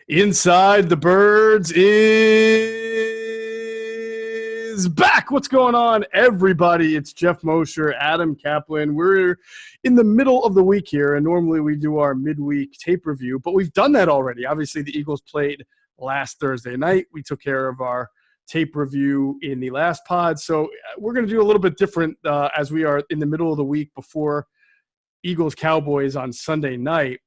Inside the Birds is back. What's going on, everybody? It's Geoff Mosher, Adam Caplan. We're in the middle of the week here, and normally we do our midweek tape review, but we've done that already. Obviously, the Eagles played last Thursday night. We took care of our tape review in the last pod, so we're going to do a little bit different as we are in the middle of the week before Eagles Cowboys on Sunday night.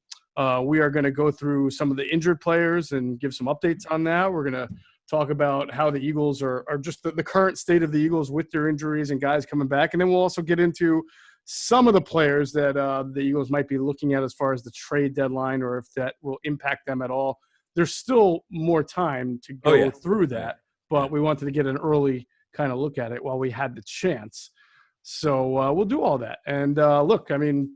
We are going to go through some of the injured players and give some updates on that. We're going to talk about how the Eagles are just the current state of the Eagles with their injuries and guys coming back. And then we'll also get into some of the players that the Eagles might be looking at as far as the trade deadline or if that will impact them at all. There's still more time to go through that, but we wanted to get an early kind of look at it while we had the chance. So we'll do all that. And look, I mean,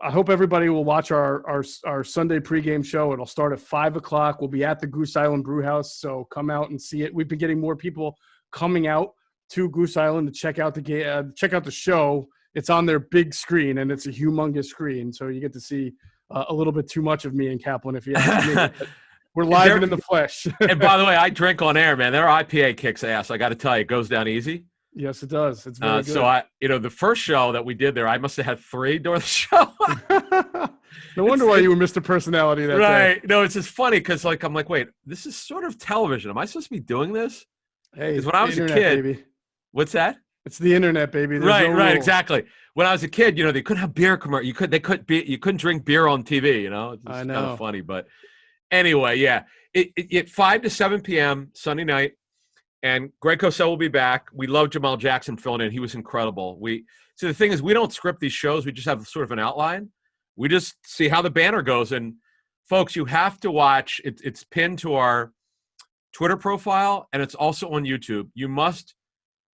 I hope everybody will watch our Sunday pregame show. It'll start at 5 o'clock. We'll be at the Goose Island Brew House, so come out and see it. We've been getting more people coming out to Goose Island to check out the show. It's on their big screen, and it's a humongous screen, so you get to see a little bit too much of me and Caplan if you ask me. We're live and in the flesh. And by the way, I drink on air, man. Their IPA kicks ass. I got to tell you, it goes down easy. Yes, it does. It's very good. So the first show that we did there, I must have had 3 during the show. No wonder why you were Mr. Personality that day. Right. No, it's just funny because I'm like, wait, this is sort of television. Am I supposed to be doing this? Hey, because when I was a kid, baby. What's that? It's the internet, baby. There's right, no right, rules. Exactly. When I was a kid, they couldn't have beer commercial. You couldn't drink beer on TV. It's I know. kind of funny, but anyway, yeah. It 5 to 7 p.m. Sunday night. And Greg Cosell will be back. We love Jamal Jackson filling in. He was incredible. So the thing is, we don't script these shows. We just have sort of an outline. We just see how the banner goes. And, folks, you have to watch. It's pinned to our Twitter profile, and it's also on YouTube. You must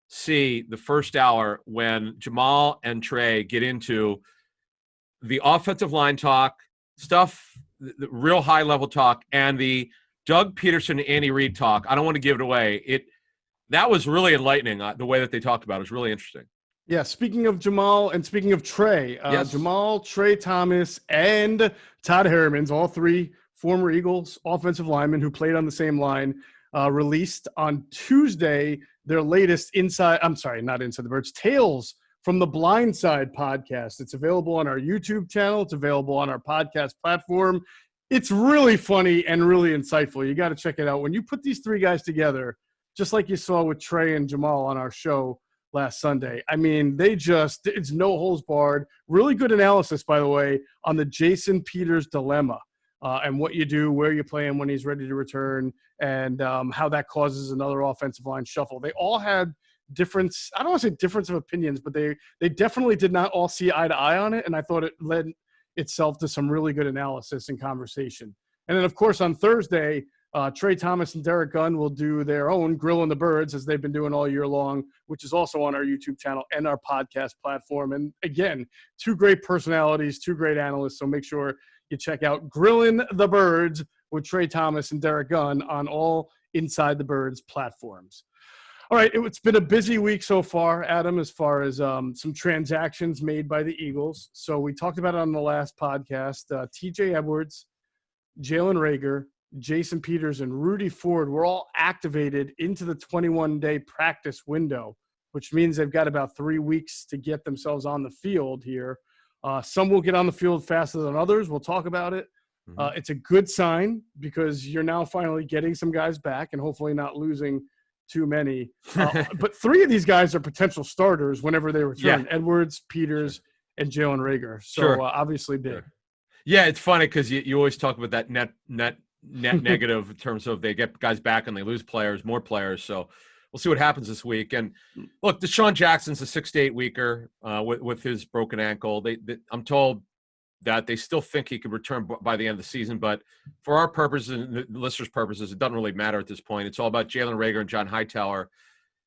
see the first hour when Jamal and Trey get into the offensive line talk, stuff, the real high-level talk, and the Doug Peterson and Andy Reid talk. I don't want to give it away. That was really enlightening. The way that they talked about it was really interesting. Yeah, speaking of Jamal and speaking of Trey, yes. Jamal, Trey Thomas, and Todd Harriman's, all 3 former Eagles offensive linemen who played on the same line, released on Tuesday their latest not Inside the Birds, Tales from the Blind Side podcast. It's available on our YouTube channel. It's available on our podcast platform. It's really funny and really insightful. You got to check it out. When you put these 3 guys together, just like you saw with Trey and Jamal on our show last Sunday, I mean, it's no holds barred. Really good analysis, by the way, on the Jason Peters dilemma and what you do, where you play him when he's ready to return, and how that causes another offensive line shuffle. They all had difference. I don't want to say difference of opinions, but they definitely did not all see eye to eye on it, and I thought it led itself to some really good analysis and conversation. And then, of course, on Thursday, Trey Thomas and Derek Gunn will do their own Grilling the Birds, as they've been doing all year long, which is also on our YouTube channel and our podcast platform. And again, 2 great personalities, 2 great analysts. So make sure you check out Grilling the Birds with Trey Thomas and Derek Gunn on all Inside the Birds platforms. All right, it's been a busy week so far, Adam, as far as some transactions made by the Eagles. So we talked about it on the last podcast. TJ Edwards, Jalen Reagor, Jason Peters, and Rudy Ford were all activated into the 21-day practice window, which means they've got about 3 weeks to get themselves on the field here. Some will get on the field faster than others. We'll talk about it. It's a good sign because you're now finally getting some guys back and hopefully not losing too many. But 3 of these guys are potential starters whenever they return. Yeah. Edwards, Peters, and Jalen Reagor. So obviously big. Sure. Yeah, it's funny because you always talk about that net negative in terms of they get guys back and they lose more players. So we'll see what happens this week. And look, Deshaun Jackson's a 6 to 8 weeker with his broken ankle. I'm told that they still think he could return by the end of the season, but for our purposes and the listeners' purposes, it doesn't really matter at this point. It's all about Jalen Reagor and John Hightower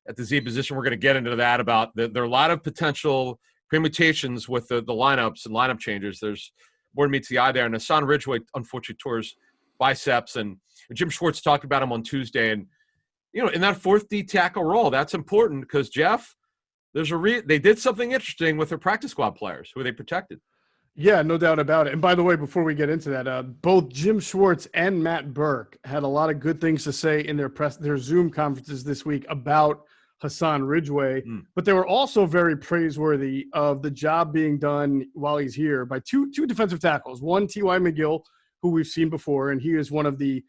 at the Z position. We're going to get into that about there are a lot of potential permutations with the lineups and lineup changes. There's more than meets the eye there. And Hassan Ridgeway, unfortunately, tore his biceps, and Jim Schwartz talked about him on Tuesday. And, in that 4th D tackle role, that's important because, Geoff, they did something interesting with their practice squad players who they protected. Yeah, no doubt about it. And by the way, before we get into that, both Jim Schwartz and Matt Burke had a lot of good things to say in their Zoom conferences this week about Hassan Ridgeway, but they were also very praiseworthy of the job being done while he's here by two defensive tackles. One, T.Y. McGill, who we've seen before, and he is one of the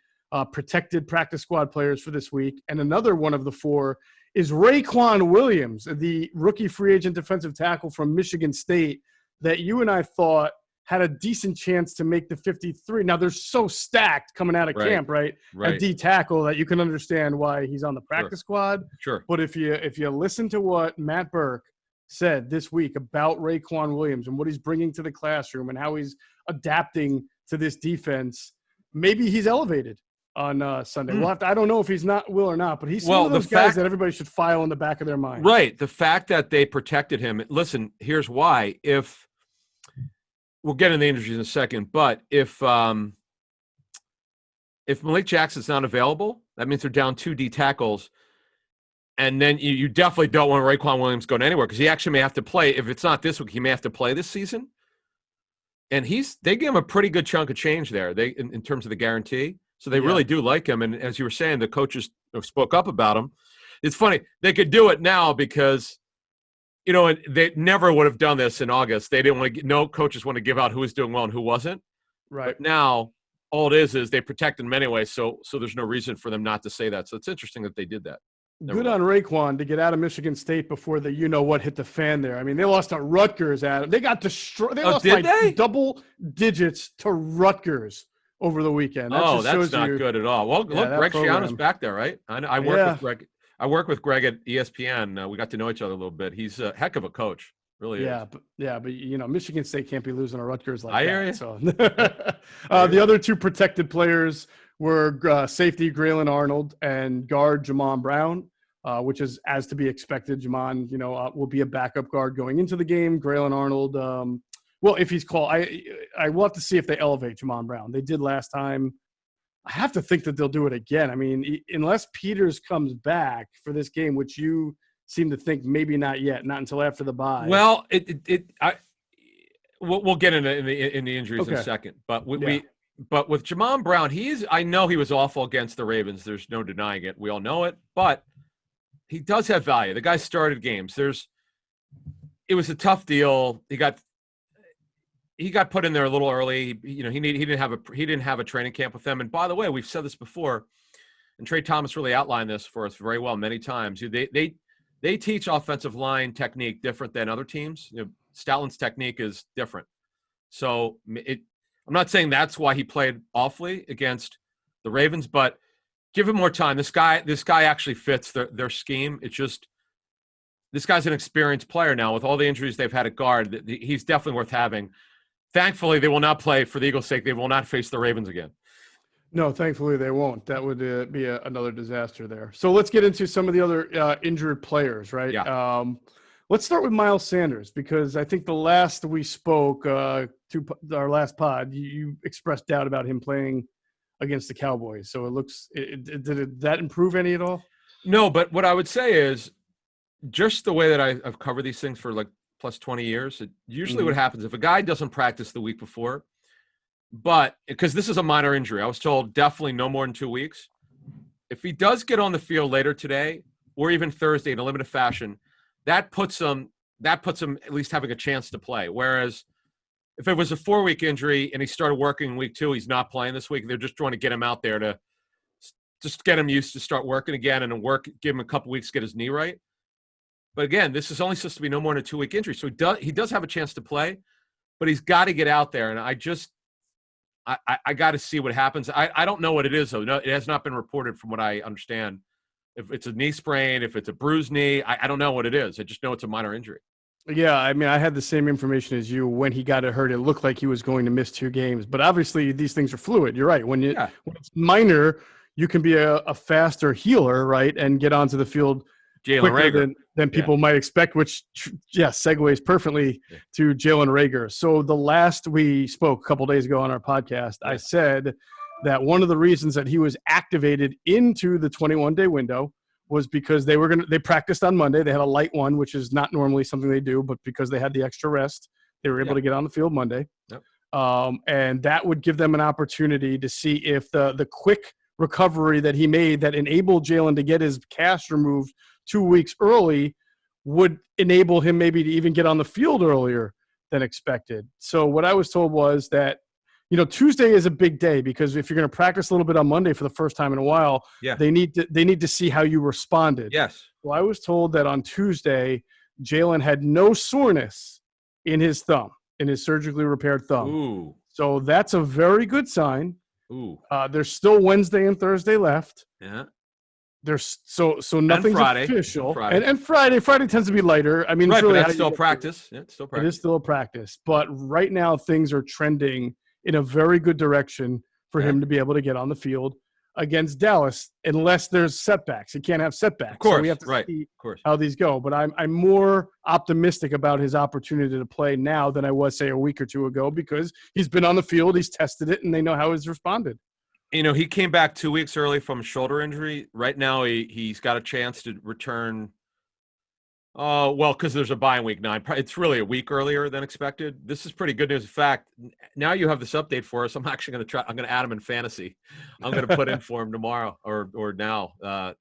protected practice squad players for this week. And another one of the four is Raekwon Williams, the rookie free agent defensive tackle from Michigan State, that you and I thought had a decent chance to make the 53. Now they're so stacked coming out of camp, right? At D tackle that you can understand why he's on the practice squad. Sure. But if you listen to what Matt Burke said this week about Raekwon Williams and what he's bringing to the classroom and how he's adapting to this defense, maybe he's elevated on Sunday. I don't know if he's not will or not, but he's one of those guys that everybody should file in the back of their mind. Right. The fact that they protected him. Listen, here's why. We'll get into the injuries in a second, but if Malik Jackson's not available, that means they're down 2 D tackles, and then you definitely don't want Raekwon Williams going anywhere because he actually may have to play. If it's not this week, he may have to play this season. And they give him a pretty good chunk of change there. In terms of the guarantee, so they really do like him. And as you were saying, the coaches spoke up about him. It's funny they could do it now because, they never would have done this in August. They didn't want to. No coaches want to give out who was doing well and who wasn't. Right. But now all it is they protected him anyway. So there's no reason for them not to say that. So it's interesting that they did that. Good on Raekwon to get out of Michigan State before the what hit the fan there. I mean, they lost to Rutgers, Adam. They got destroyed. They lost double digits to Rutgers over the weekend. That's not good at all. Well, look, Greg Schiano's back there, right? I work with Greg. I work with Greg at ESPN. We got to know each other a little bit. He's a heck of a coach, really. But Michigan State can't be losing to Rutgers like that. I hear you. So. The other 2 protected players were safety Graylin Arnold and guard Jamon Brown, which is as to be expected. Jamon, will be a backup guard going into the game. Graylin Arnold, if he's called, I will have to see if they elevate Jamon Brown. They did last time. I have to think that they'll do it again. I mean, unless Peters comes back for this game, which you seem to think maybe not yet, not until after the bye. Well, we'll get in the injuries in a second, but but with Jamon Brown, I know he was awful against the Ravens. There's no denying it. We all know it, but he does have value. The guy started games. It was a tough deal. He got put in there a little early. He didn't have a training camp with them. And by the way, we've said this before, and Trey Thomas really outlined this for us very well many times. They teach offensive line technique different than other teams. Stoutland's technique is different. So I'm not saying that's why he played awfully against the Ravens, but give him more time. This guy actually fits their scheme. It's just this guy's an experienced player now with all the injuries they've had at guard. He's definitely worth having. Thankfully, they will not play, for the Eagles' sake, they will not face the Ravens again. No, thankfully they won't. That would be another disaster there. So let's get into some of the other injured players, right? Yeah. Let's start with Miles Sanders because I think the last we spoke, to our last pod, you expressed doubt about him playing against the Cowboys. So did that improve any at all? No, but what I would say is just the way that I've covered these things for plus 20 years, usually what happens if a guy doesn't practice the week before, but because this is a minor injury, I was told definitely no more than 2 weeks. If he does get on the field later today or even Thursday in a limited fashion, that puts him at least having a chance to play. Whereas if it was a 4-week injury and he started working in week 2, he's not playing this week. They're just trying to get him out there to just get him used to start working again and give him a couple weeks to get his knee right. But again, this is only supposed to be no more than a 2-week injury. So he does have a chance to play, but he's got to get out there. And I got to see what happens. I don't know what it is, though. No, it has not been reported from what I understand. If it's a knee sprain, if it's a bruised knee, I don't know what it is. I just know it's a minor injury. Yeah, I mean, I had the same information as you. When he got hurt, it looked like he was going to miss 2 games. But obviously, these things are fluid. You're right. When it's minor, you can be a faster healer, right, and get onto the field Jalen Reagor than people might expect, which, segues perfectly to Jalen Reagor. So the last we spoke a couple days ago on our podcast, I said that one of the reasons that he was activated into the 21-day window was because they practiced on Monday. They had a light one, which is not normally something they do, but because they had the extra rest, They were able to get on the field Monday. Yep. And that would give them an opportunity to see if the quick recovery that he made that enabled Jalen to get his cast removed 2 weeks early would enable him maybe to even get on the field earlier than expected. So what I was told was that, Tuesday is a big day because if you're going to practice a little bit on Monday for the first time in a while, they need to see how you responded. Yes. Well, I was told that on Tuesday, Jalen had no soreness in his thumb, in his surgically repaired thumb. Ooh. So that's a very good sign. Ooh. There's still Wednesday and Thursday left. Yeah. There's so nothing's official. And Friday tends to be lighter. I mean, right, it's really but that's still practice. Yeah, it's still practice. It is still a practice. But right now things are trending in a very good direction for him to be able to get on the field against Dallas, unless there's setbacks. He can't have setbacks. Of course, so we have to see how these go. But I'm more optimistic about his opportunity to play now than I was, say, a week or two ago, because he's been on the field, he's tested it, and they know how he's responded. He came back 2 weeks early from a shoulder injury. Right now, he's got a chance to return. Because there's a bye in week 9. It's really a week earlier than expected. This is pretty good news. In fact, now you have this update for us. I'm actually going to try. I'm going to add him in fantasy. I'm going to put in for him tomorrow or now.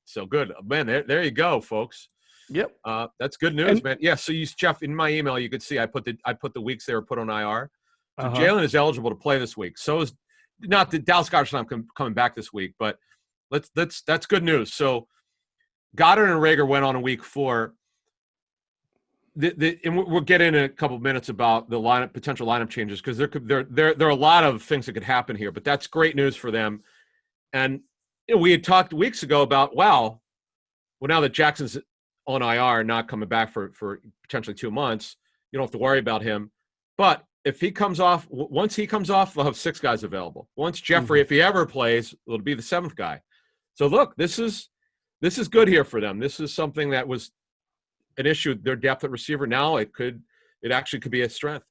So good, man. There you go, folks. Yep. That's good news, man. Yeah. So Geoff, in my email, you could see I put the weeks they were put on IR. So Jalen is eligible to play this week. So is not the Dallas Cowboys not coming back this week, but that's good news. So Goddard and Reagor went on in week 4. And we'll get in a couple of minutes about the potential lineup changes, because there are a lot of things that could happen here, but that's great news for them. And we had talked weeks ago about, well, now that Jackson's on IR, not coming back for potentially 2 months, you don't have to worry about him. But if he comes off, once he comes off, we'll have 6 guys available. Once Jeffrey, if he ever plays, it'll be the 7th guy. So look, this is good here for them. This is something that was an issue, their depth at receiver. Now it actually could be a strength.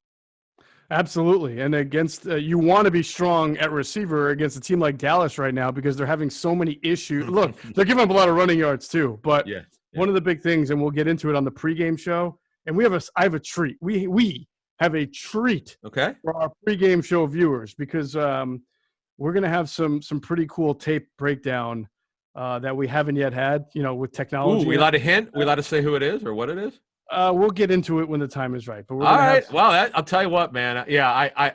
Absolutely. And against you want to be strong at receiver against a team like Dallas right now, because they're having so many issues. Look, they're giving up a lot of running yards too, but one of the big things, and we'll get into it on the pregame show, and I have a treat. We have a treat for our pregame show viewers, because we're going to have some pretty cool tape breakdown that we haven't yet had, with technology. Ooh, we allowed to hint? We allowed to say who it is or what it is? We'll get into it when the time is right. But we're all right. Well, I'll tell you what, man. Yeah,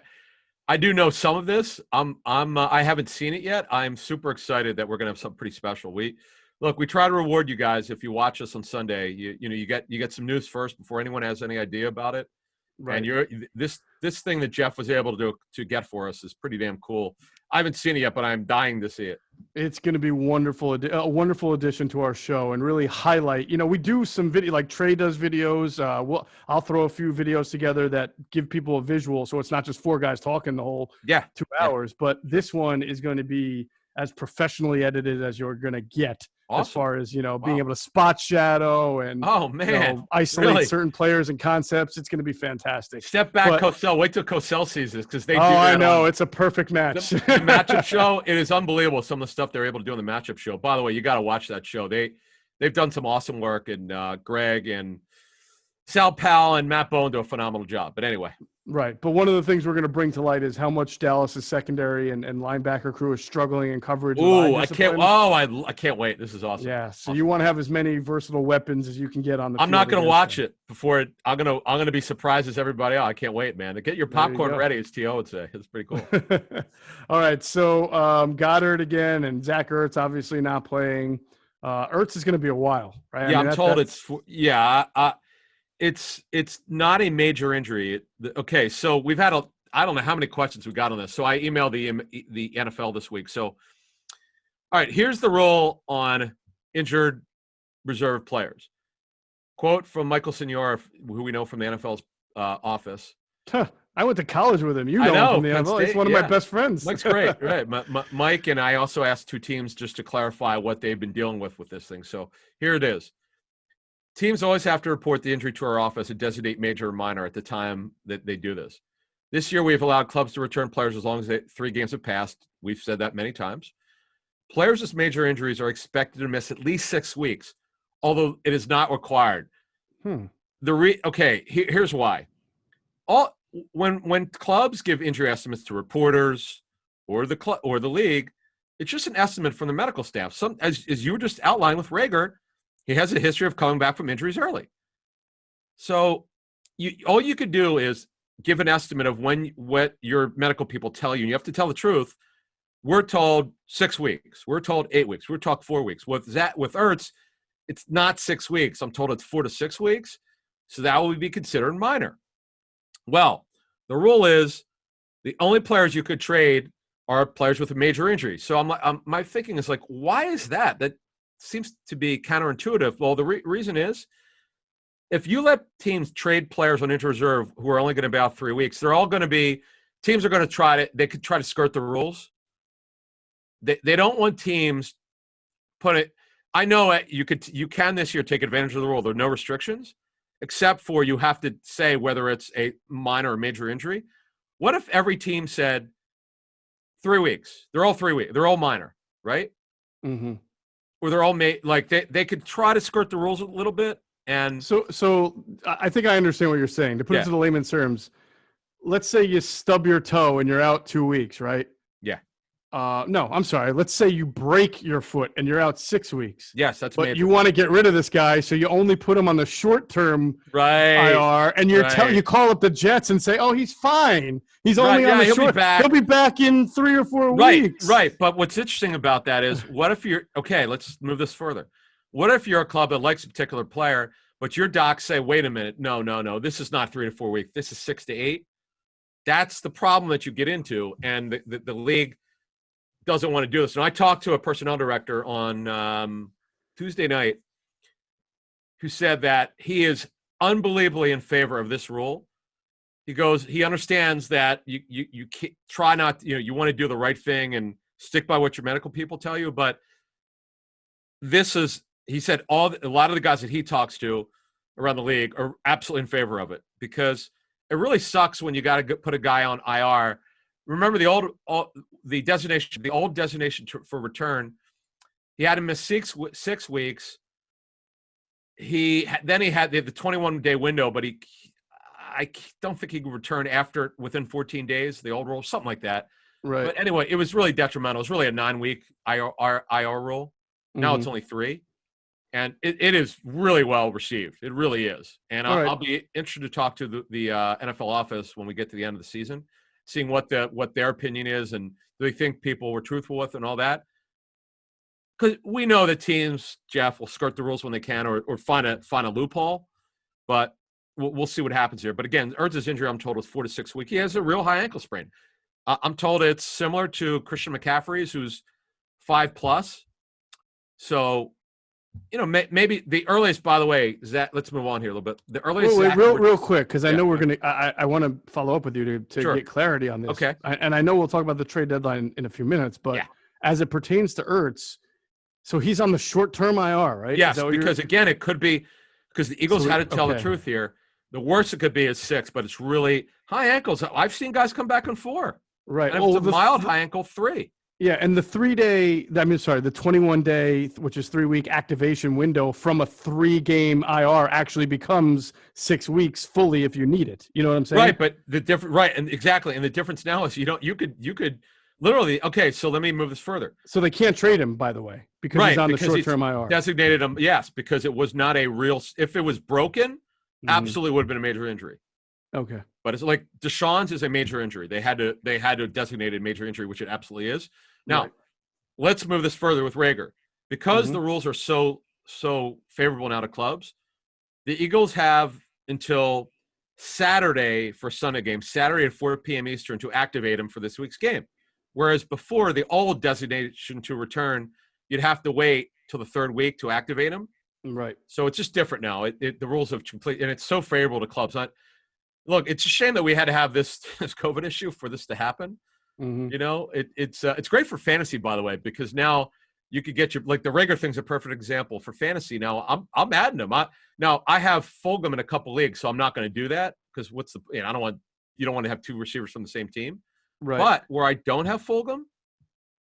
I do know some of this. I haven't seen it yet. I'm super excited that we're gonna have something pretty special. We try to reward you guys if you watch us on Sunday. You get some news first before anyone has any idea about it. Right. And this thing that Geoff was able to get for us is pretty damn cool. I haven't seen it yet, but I'm dying to see it. It's going to be a wonderful addition to our show, and really highlight. We do some video, like Trey does videos. I'll throw a few videos together that give people a visual, so it's not just 4 guys talking the whole 2 hours. But this one is going to be as professionally edited as you're going to get. Awesome. As far as, being able to spot shadow and isolate certain players and concepts. It's going to be fantastic. Step back, Cosell. Wait till Cosell sees this, because they do. I know. It's a perfect match. The matchup show, it is unbelievable, some of the stuff they're able to do on the matchup show. By the way, you got to watch that show. They've done some awesome work, and Greg and Sal Powell and Matt Bowen do a phenomenal job. But anyway. Right. But one of the things we're going to bring to light is how much Dallas's secondary and linebacker crew is struggling in coverage. Ooh, I can't wait. This is awesome. Yeah. So you want to have as many versatile weapons as you can get on the field. I'm not going to watch it before it. I'm going to be surprised as everybody else. I can't wait, man. Get your popcorn ready, as T.O. would say. It's pretty cool. All right. So Goddard again, and Zach Ertz obviously not playing. Ertz is going to be a while, right? Yeah, I'm told it's not a major injury. Okay, so we've had I don't know how many questions we got on this. So I emailed the NFL this week. So, all right, here's the rule on injured reserve players. Quote from Michael Senor, who we know from the NFL's office. I went to college with him. I know him from the NFL. He's one of my best friends. Mike's great, right? Mike and I also asked 2 teams just to clarify what they've been dealing with this thing. So here it is. Teams always have to report the injury to our office and designate major or minor at the time that they do this. This year, we've allowed clubs to return players as long as 3 games have passed. We've said that many times. Players with major injuries are expected to miss at least 6 weeks, although it is not required. Here's why. when clubs give injury estimates to reporters or the league, it's just an estimate from the medical staff. As you were just outlining with Reagor, he has a history of coming back from injuries early. So all you could do is give an estimate of what your medical people tell you, and you have to tell the truth. We're told 6 weeks. We're told 8 weeks. We're told 4 weeks. With Ertz, it's not 6 weeks. I'm told it's 4 to 6 weeks. So that will be considered minor. Well, the rule is the only players you could trade are players with a major injury. So my thinking is like, why is that? That seems to be counterintuitive. Well, the reason is, if you let teams trade players on injured reserve who are only going to be out 3 weeks, they're all going to be – teams are going to they could try to skirt the rules. They don't want teams put it – I know you can this year take advantage of the rule. There are no restrictions, except for you have to say whether it's a minor or major injury. What if every team said 3 weeks? They're all 3 weeks. They're all minor, right? Mm-hmm. Or they're all like they could try to skirt the rules a little bit. And so I think I understand what you're saying. To put it to the layman's terms, let's say you stub your toe and you're out 2 weeks, right? Yeah. No, I'm sorry. Let's say you break your foot and you're out 6 weeks. Yes, that's but major. You want to get rid of this guy, so you only put him on the short-term IR, and you call up the Jets and say, "Oh, he's fine. He's only on the short. He'll be back in 3 or 4 weeks." Right. But what's interesting about that is, what if you're okay? Let's move this further. What if you're a club that likes a particular player, but your docs say, "Wait a minute, no, this is not 3 to 4 weeks. This is 6 to 8." That's the problem that you get into, and the league doesn't want to do this. And I talked to a personnel director on Tuesday night who said that he is unbelievably in favor of this rule. He goes, he understands that you can't, try not, you want to do the right thing and stick by what your medical people tell you, but this is, he said, a lot of the guys that he talks to around the league are absolutely in favor of it, because it really sucks when you got to put a guy on IR. Remember the old designation for return. He had to miss 6 weeks. Then he had the 21-day window, but I don't think he could return within 14 days. The old rule, something like that. Right. But anyway, it was really detrimental. It was really a 9-week IR rule. Now it's only 3. And it is really well received. It really is. And I'll be interested to talk to the NFL office when we get to the end of the season, seeing what their opinion is, and do they think people were truthful with and all that. Because we know that teams, Geoff, will skirt the rules when they can, or find a loophole. But we'll see what happens here. But again, Ertz's injury, I'm told, was 4 to 6 weeks. He has a real high ankle sprain. I'm told it's similar to Christian McCaffrey's, who's 5+. So, maybe the earliest, by the way, Zach, let's move on here a little bit. The earliest. Wait, real quick, because I know we're going to, I want to follow up with you to get clarity on this. Okay. And I know we'll talk about the trade deadline in a few minutes, but as it pertains to Ertz, so he's on the short-term IR, right? Yes, because again, it could be, because the Eagles had to tell the truth here. The worst it could be is 6, but it's really high ankles. I've seen guys come back in 4. Right. And it's a mild high ankle 3. Yeah, and the 21-day, which is 3-week activation window from a 3-game IR actually becomes 6 weeks fully if you need it. You know what I'm saying? Right, but and exactly, and the difference now is you could literally. Okay, so let me move this further. So they can't trade him, by the way, because he's on the short-term IR. Designated him, yes, because it was not a real. If it was broken, absolutely would have been a major injury. Okay. But it's like Deshaun's is a major injury. They had to designate a major injury, which it absolutely is. Now, let's move this further with Reagor. Because the rules are so favorable now to clubs, the Eagles have until Saturday for Sunday game, Saturday at 4 p.m. Eastern, to activate him for this week's game. Whereas before, the old designation to return, you'd have to wait till the 3rd week to activate him. Right. So it's just different now. The rules have completely, and it's so favorable to clubs. Look, it's a shame that we had to have this COVID issue for this to happen. It's great for fantasy, by the way, because now you could get the Reagor thing's a perfect example for fantasy. Now I'm adding him. I have Fulgham in a couple leagues, so I'm not going to do that because you don't want to have 2 receivers from the same team. Right. But where I don't have Fulgham,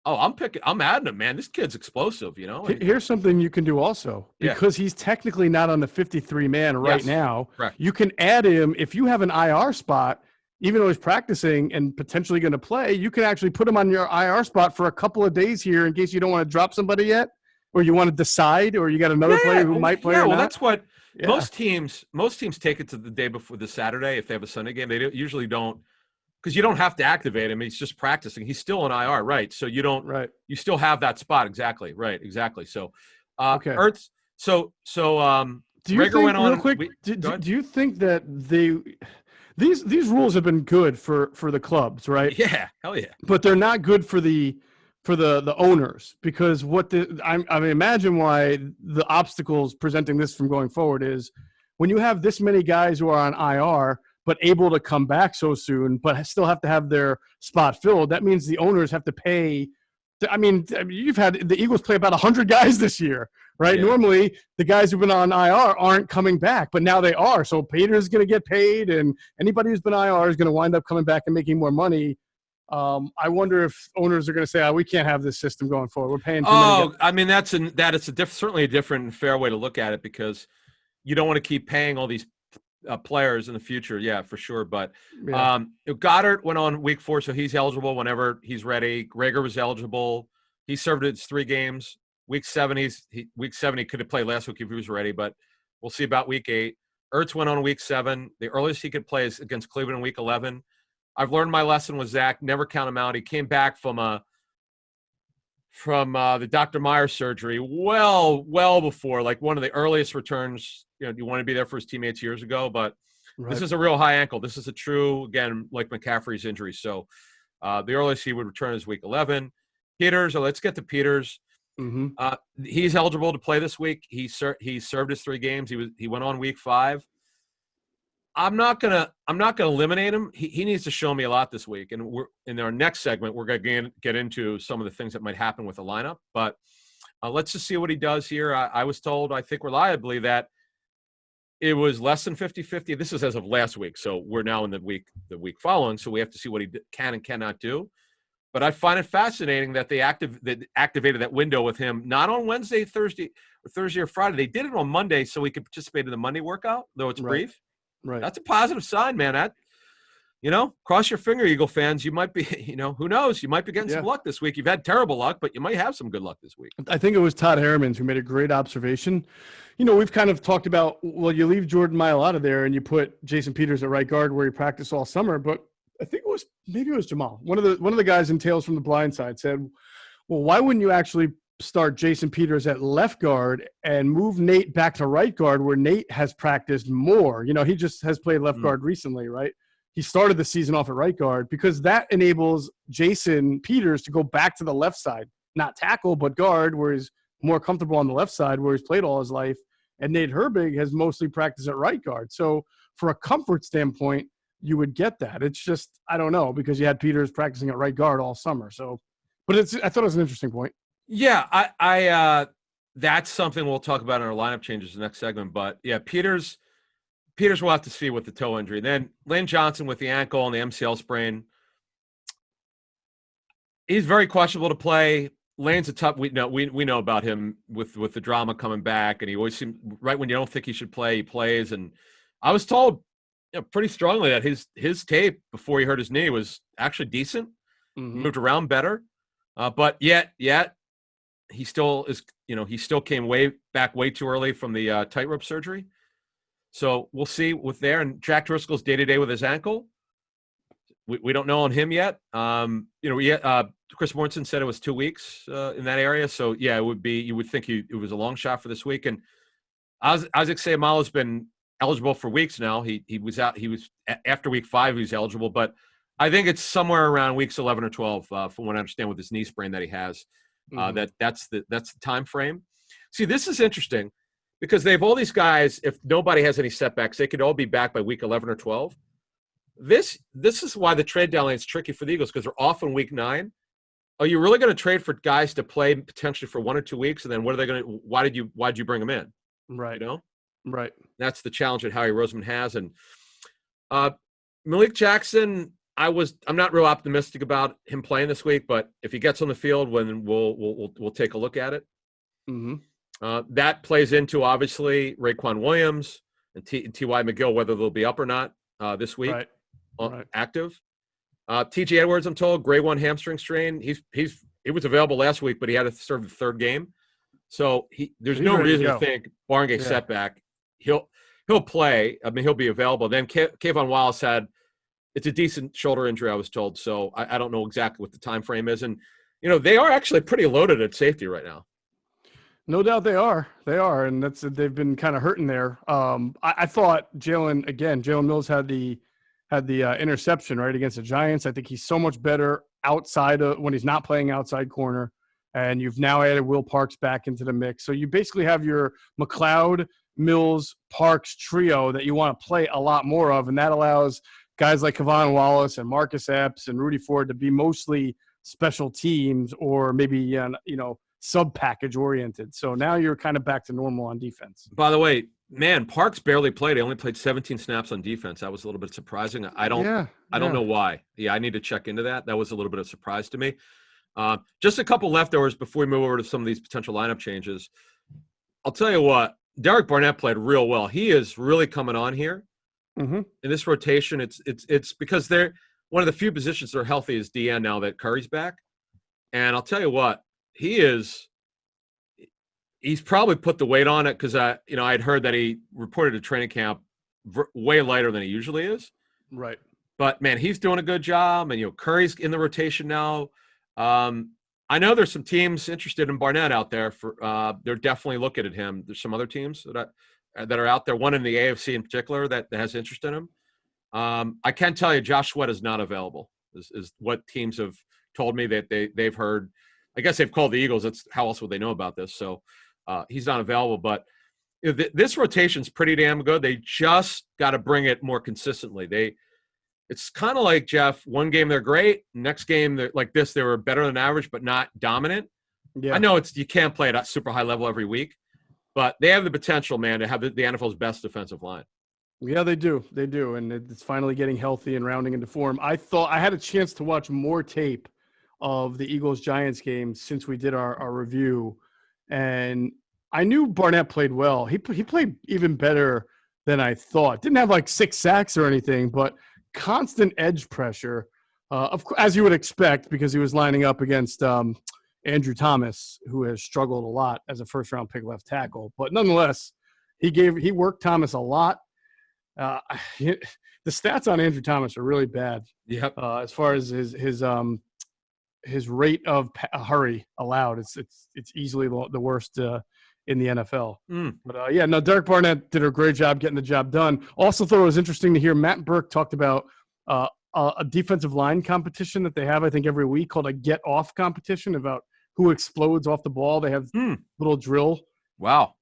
I'm adding him, man. This kid's explosive, Here's something you can do also, because he's technically not on the 53-man right now. Correct. You can add him if you have an IR spot. even though he's practicing and potentially going to play, you can actually put him on your IR spot for a couple of days here in case you don't want to drop somebody yet, or you want to decide, or you got another player who might play. Yeah, or well, not. that's what most teams take it to the day before the Saturday if they have a Sunday game. They usually don't, because you don't have to activate him. He's just practicing. He's still on IR, right? So you don't. Right. You still have that spot. Exactly. Right. Exactly. So, Okay. Ertz. So do you Reagor think, went on. real quick? Do you think that these rules have been good for the clubs, right? Yeah. Hell yeah. But they're not good for the owners, because I mean, imagine why the obstacles preventing this from going forward is when you have this many guys who are on IR but able to come back so soon, but still have to have their spot filled. That means the owners have to pay. I mean, you've had the Eagles play about 100 guys this year, right? Yeah. Normally, the guys who've been on IR aren't coming back, but now they are. So Peter's going to get paid, and anybody who's been IR is going to wind up coming back and making more money. I wonder if owners are going to say, "Oh, we can't have this system going forward. We're paying too many guys." I mean, certainly a different and fair way to look at it, because you don't want to keep paying all these players in the future. Yeah, for sure. But Goddard went on week 4, so he's eligible whenever he's ready. Reagor was eligible. He served his 3 games. Week 7, he could have played last week if he was ready, but we'll see about week 8. Ertz went on week 7. The earliest he could play is against Cleveland in week 11. I've learned my lesson with Zach. Never count him out. He came back from the Dr. Myers surgery well before, like one of the earliest returns. You want to be there for his teammates years ago, but This is a real high ankle. This is a true, again, like McCaffrey's injury. So the earliest he would return is week 11. Peters, let's get to Peters. Mm-hmm. He's eligible to play this week. He served his 3 games. He went on week 5. I'm not gonna eliminate him. He needs to show me a lot this week. And we're in our next segment, we're gonna get into some of the things that might happen with the lineup. But let's just see what he does here. I was told, I think reliably, that it was less than 50-50. This is as of last week, so we're now in the week following. So we have to see what he can and cannot do. But I find it fascinating that they activated that window with him, not on Wednesday, Thursday or Friday. They did it on Monday so he could participate in the Monday workout, though it's brief. Right. That's a positive sign, man. That, cross your finger, Eagle fans. You might be, who knows? You might be getting some luck this week. You've had terrible luck, but you might have some good luck this week. I think it was Todd Harriman who made a great observation. We've kind of talked about, well, you leave Jordan Mailata there and you put Jason Peters at right guard where he practiced all summer, but I think maybe it was Jamal. One of the guys in Tales from the Blind Side said, well, why wouldn't you actually start Jason Peters at left guard and move Nate back to right guard where Nate has practiced more? He just has played left guard recently, right? He started the season off at right guard because that enables Jason Peters to go back to the left side, not tackle, but guard, where he's more comfortable on the left side where he's played all his life. And Nate Herbig has mostly practiced at right guard. So for a comfort standpoint, you would get that. It's just, I don't know, because you had Peters practicing at right guard all summer. So, but I thought it was an interesting point. Yeah, I that's something we'll talk about in our lineup changes the next segment. But yeah, Peters will have to see with the toe injury. Then Lane Johnson with the ankle and the MCL sprain. He's very questionable to play. Lane's a tough. We know about him with the drama coming back, and he always seems right when you don't think he should play, he plays. And I was told, pretty strongly that his tape before he hurt his knee was actually decent. Mm-hmm. Moved around better, but yet he still is. He still came way too early from the tightrope surgery. So we'll see with there. And Jack Driscoll's day-to-day with his ankle. We don't know on him yet. Chris Mortensen said it was 2 weeks in that area. So yeah, it would be. You would think it was a long shot for this week. And Isaac Seumalo's been eligible for weeks now. He was out. He was after week 5. He was eligible, but I think it's somewhere around weeks 11 or 12, from what I understand, with this knee sprain that he has. That's the time frame. See, this is interesting because they have all these guys. If nobody has any setbacks, they could all be back by week 11 or 12. This is why the trade deadline is tricky for the Eagles, because they're off in week 9. Are you really going to trade for guys to play potentially for 1 or 2 weeks, and then what are they going to? Why did you bring them in? Right. Right. That's the challenge that Howie Roseman has. And Malik Jackson, I'm not real optimistic about him playing this week, but if he gets on the field, we'll take a look at it. Mm-hmm. That plays into obviously Raekwon Williams and T.Y. McGill, whether they'll be up or not this week. Right. Right. active. T.J. Edwards, I'm told, grade 1 hamstring strain. He was available last week, but he had to serve the third game. So there's He's no ready to reason to go. think, barring a Yeah. setback, he'll play. I mean, he'll be available. Then Kayvon Wallace it's a decent shoulder injury, I was told. So I don't know exactly what the time frame is. And, they are actually pretty loaded at safety right now. No doubt they are. They are, and they've been kind of hurting there. I thought Jalen Mills had the interception right against the Giants. I think he's so much better outside of when he's not playing outside corner. And you've now added Will Parks back into the mix. So you basically have your McLeod, Mills, Parks trio that you want to play a lot more of, and that allows guys like Kevon Wallace and Marcus Epps and Rudy Ford to be mostly special teams or maybe sub-package oriented. So now you're kind of back to normal on defense. By the way, man, Parks barely played. He only played 17 snaps on defense. That was a little bit surprising. I don't know why. Yeah, I need to check into that. That was a little bit of a surprise to me. Just a couple leftovers before we move over to some of these potential lineup changes. I'll tell you what, Derek Barnett played real well. He is really coming on here. Mm-hmm. In this rotation. It's because they're one of the few positions that are healthy is DN now that Curry's back. And I'll tell you what, he's probably put the weight on it because I'd heard that he reported to training camp way lighter than he usually is. Right. But man, he's doing a good job, and Curry's in the rotation now. I know there's some teams interested in Barnett out there. They're definitely looking at him. There's some other teams that are out there. One in the AFC in particular that has interest in him. I can tell you, Josh Sweat is not available. Is what teams have told me that they've heard. I guess they've called the Eagles. That's how else would they know about this? So he's not available. But this rotation's pretty damn good. They just got to bring it more consistently. It's kind of like, Geoff, one game they're great, next game they're like this, they were better than average but not dominant. Yeah. I know you can't play at a super high level every week, but they have the potential, man, to have the NFL's best defensive line. Yeah, they do. They do, and it's finally getting healthy and rounding into form. I thought I had a chance to watch more tape of the Eagles-Giants game since we did our review, and I knew Barnett played well. He played even better than I thought. Didn't have like 6 sacks or anything, but constant edge pressure, as you would expect, because he was lining up against Andrew Thomas, who has struggled a lot as a first-round pick left tackle. But nonetheless, he worked Thomas a lot. The stats on Andrew Thomas are really bad. Yep. As far as his rate of hurry allowed, it's easily the worst in the NFL. But Derek Barnett did a great job getting the job done. Also thought it was interesting to hear Matt Burke talked about a defensive line competition that they have, I think, every week called a get off competition about who explodes off the ball. They have little drill. Wow.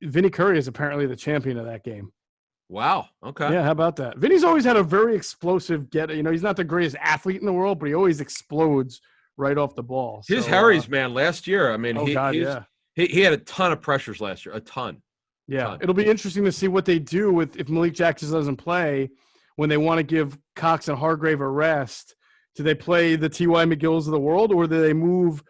Vinny Curry is apparently the champion of that game. Wow. Okay. Yeah, how about that? Vinny's always had a very explosive he's not the greatest athlete in the world, but he always explodes right off the ball. His Harry's, man, last year. I mean, he had a ton of pressures last year, a ton. Yeah, it'll be interesting to see what they do if Malik Jackson doesn't play when they want to give Cox and Hargrave a rest. Do they play the T.Y. McGills of the world, or do they move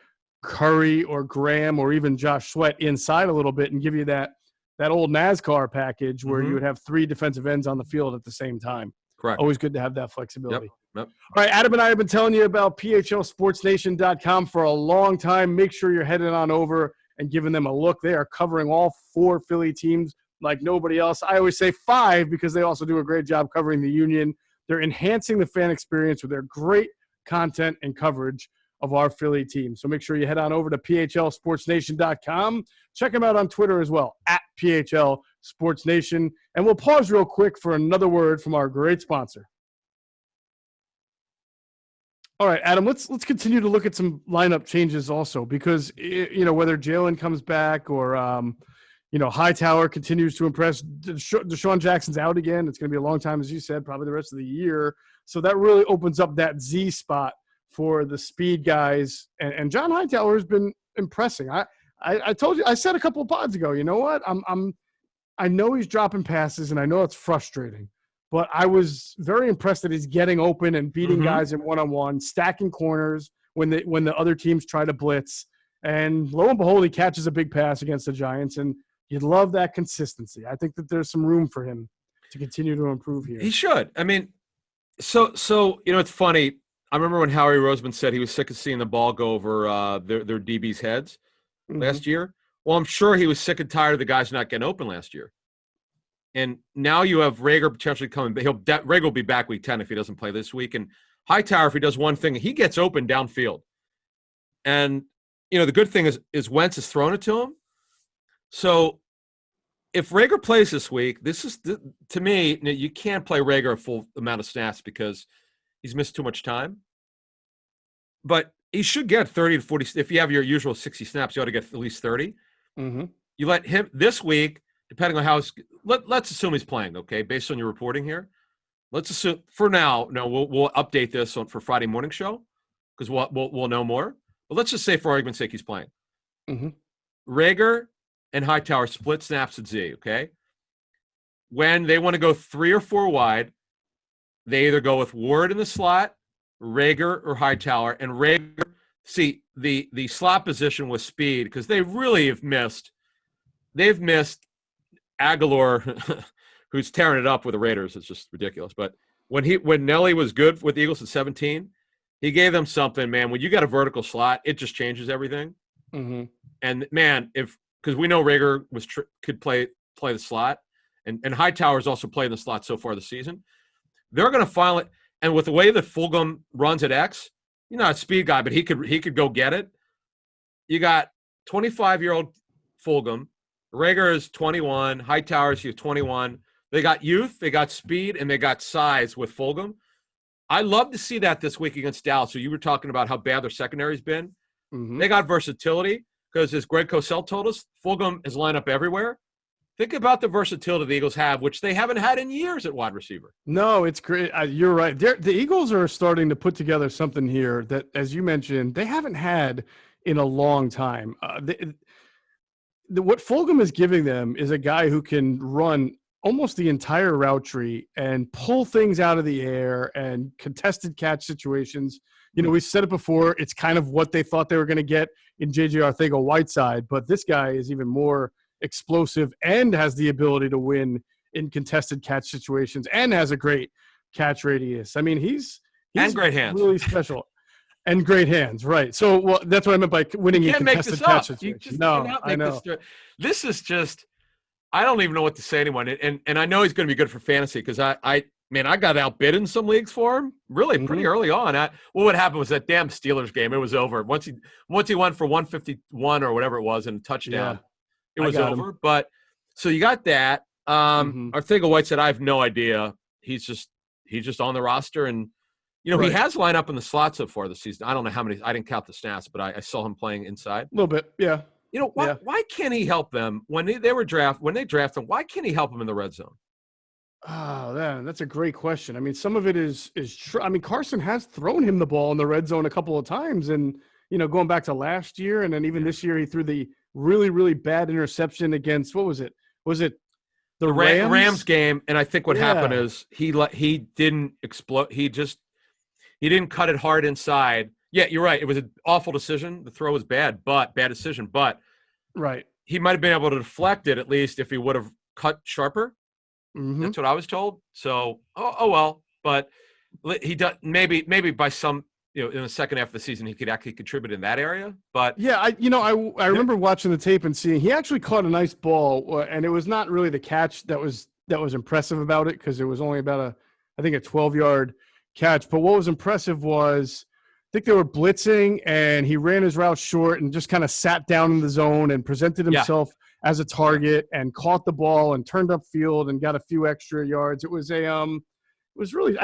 Curry or Graham or even Josh Sweat inside a little bit and give you that old NASCAR package where you would have 3 defensive ends on the field at the same time? Correct. Always good to have that flexibility. Yep. All right, Adam and I have been telling you about PHLSportsNation.com for a long time. Make sure you're heading on over and giving them a look. They are covering all 4 Philly teams like nobody else. I always say 5 because they also do a great job covering the Union. They're enhancing the fan experience with their great content and coverage of our Philly team. So make sure you head on over to PHLSportsNation.com. Check them out on Twitter as well, at PHLSportsNation. And we'll pause real quick for another word from our great sponsor. All right, Adam, let's continue to look at some lineup changes also, because whether Jalen comes back or Hightower continues to impress. Deshaun Jackson's out again. It's going to be a long time, as you said, probably the rest of the year. So that really opens up that Z spot for the speed guys. And John Hightower has been impressing. I told you, I said a couple of pods ago, you know what? I know he's dropping passes, and I know it's frustrating. But I was very impressed that he's getting open and beating guys in one-on-one, stacking corners when the other teams try to blitz. And lo and behold, he catches a big pass against the Giants, and you'd love that consistency. I think that there's some room for him to continue to improve here. He should. I mean, So it's funny. I remember when Howie Roseman said he was sick of seeing the ball go over their DB's heads last year. Well, I'm sure he was sick and tired of the guys not getting open last year. And now you have Reagor potentially coming. Reagor will be back week 10 if he doesn't play this week. And Hightower, if he does one thing, he gets open downfield. And the good thing is Wentz has thrown it to him. So if Reagor plays this week, this is to me, you can't play Reagor a full amount of snaps because he's missed too much time. But he should get 30 to 40. If you have your usual 60 snaps, you ought to get at least 30. Mm-hmm. You let him this week, depending on how let's assume he's playing, okay, based on your reporting here. Let's assume for now, no, we'll update this for Friday morning show because we'll know more. But let's just say for argument's sake he's playing. Mm-hmm. Reagor and Hightower split snaps at Z, okay? When they want to go 3 or 4 wide, they either go with Ward in the slot, Reagor, or Hightower. And Reagor, see, the slot position with speed, because they really have missed. They've missed Aguilar, who's tearing it up with the Raiders. It's just ridiculous. But when Nelly was good with the Eagles at 17, he gave them something, man. When you got a vertical slot, it just changes everything. Mm-hmm. And, man, because we know Reagor could play the slot, and Hightower's also played the slot so far this season. They're going to finally – and with the way that Fulgham runs at X, you're not a speed guy, but he could go get it. You got 25-year-old Fulgham. Reagor is 21. Hightower's 21. They got youth, they got speed, and they got size with Fulgham. I love to see that this week against Dallas. So you were talking about how bad their secondary's been. Mm-hmm. They got versatility because, as Greg Cosell told us, Fulgham is lined up everywhere. Think about the versatility the Eagles have, which they haven't had in years at wide receiver. No, it's great. You're right. The Eagles are starting to put together something here that, as you mentioned, they haven't had in a long time. What Fulgham is giving them is a guy who can run almost the entire route tree and pull things out of the air and contested catch situations. We said it before. It's kind of what they thought they were going to get in J.J. Arcega-Whiteside, but this guy is even more explosive and has the ability to win in contested catch situations and has a great catch radius. I mean, he's and great hands. Really special. And great hands, right. So that's what I meant by winning in contested catch situations. No, I know. This is just – I don't even know what to say anymore. And I know he's going to be good for fantasy because I got outbid in some leagues for him really pretty early on. What happened was that damn Steelers game. It was over. Once he went for 151 or whatever it was and a touchdown, it was over. But so you got that. Arcega-White said, I have no idea. He's just on the roster. And, he has lined up in the slot so far this season. I don't know how many. I didn't count the snaps, but I saw him playing inside. A little bit, yeah. Why can't he help them when they draft him? Why can't he help them in the red zone? Oh, that's a great question. I mean, some of it is true. I mean, Carson has thrown him the ball in the red zone a couple of times, and going back to last year, and then even this year, he threw the really, really bad interception against what was it? Was it the Rams game? And I think what happened is he didn't explode. He didn't cut it hard inside. Yeah, you're right. It was an awful decision. The throw was bad decision. But right, he might have been able to deflect it at least if he would have cut sharper. Mm-hmm. That's what I was told. So, oh well. But he does maybe by some in the second half of the season he could actually contribute in that area. But yeah, I remember watching the tape and seeing he actually caught a nice ball, and it was not really the catch that was impressive about it because it was only about a 12-yard catch. But what was impressive was, I think they were blitzing, and he ran his route short and just kind of sat down in the zone and presented himself as a target and caught the ball and turned upfield and got a few extra yards. It was really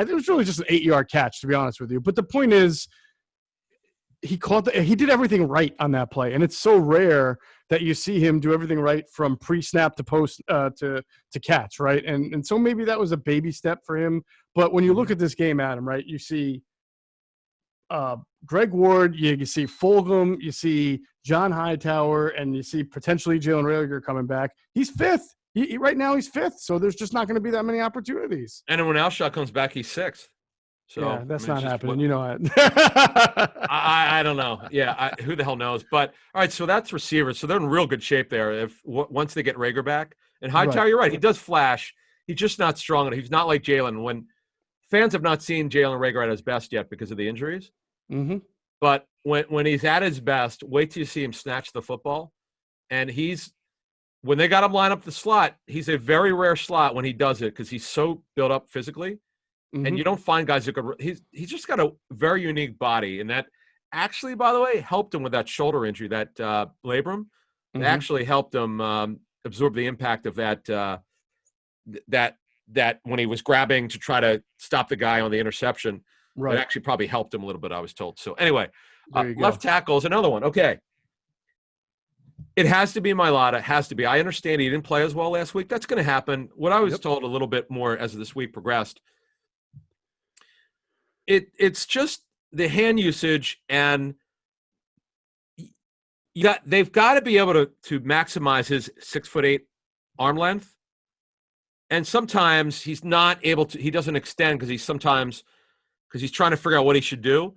just an 8-yard catch, to be honest with you. But the point is, he did everything right on that play, and it's so rare that you see him do everything right from pre-snap to post to catch, right? And so maybe that was a baby step for him. But when you look at this game, Adam, right, you see Greg Ward, you see Fulgham, you see John Hightower, and you see potentially Jalen Reagor coming back. He's fifth. Right now he's fifth, so there's just not going to be that many opportunities. And when Alshon comes back, he's sixth. So yeah, that's not happening. You know it. I don't know. Yeah, who the hell knows? But all right, so that's receivers. So they're in real good shape there. Once they get Reagor back, and Hightower, you're right. He does flash. He's just not strong enough. He's not like Jalen. When fans have not seen Jalen Reagor at his best yet because of the injuries. Mm-hmm. But when he's at his best, wait till you see him snatch the football. And when they got him line up the slot, he's a very rare slot when he does it because he's so built up physically. Mm-hmm. And you don't find guys who could. He's just got a very unique body, and that actually, by the way, helped him with that shoulder injury, that labrum. It actually helped him absorb the impact of that when he was grabbing to try to stop the guy on the interception. Right. It actually probably helped him a little bit, I was told. So anyway, left tackle is another one. Okay. It has to be Mailata. Has to be. I understand he didn't play as well last week. That's going to happen. What I was told a little bit more as this week progressed, it's just the hand usage, and they've got to be able to maximize his 6'8" arm length. And sometimes he's not able to. He doesn't extend because he's trying to figure out what he should do.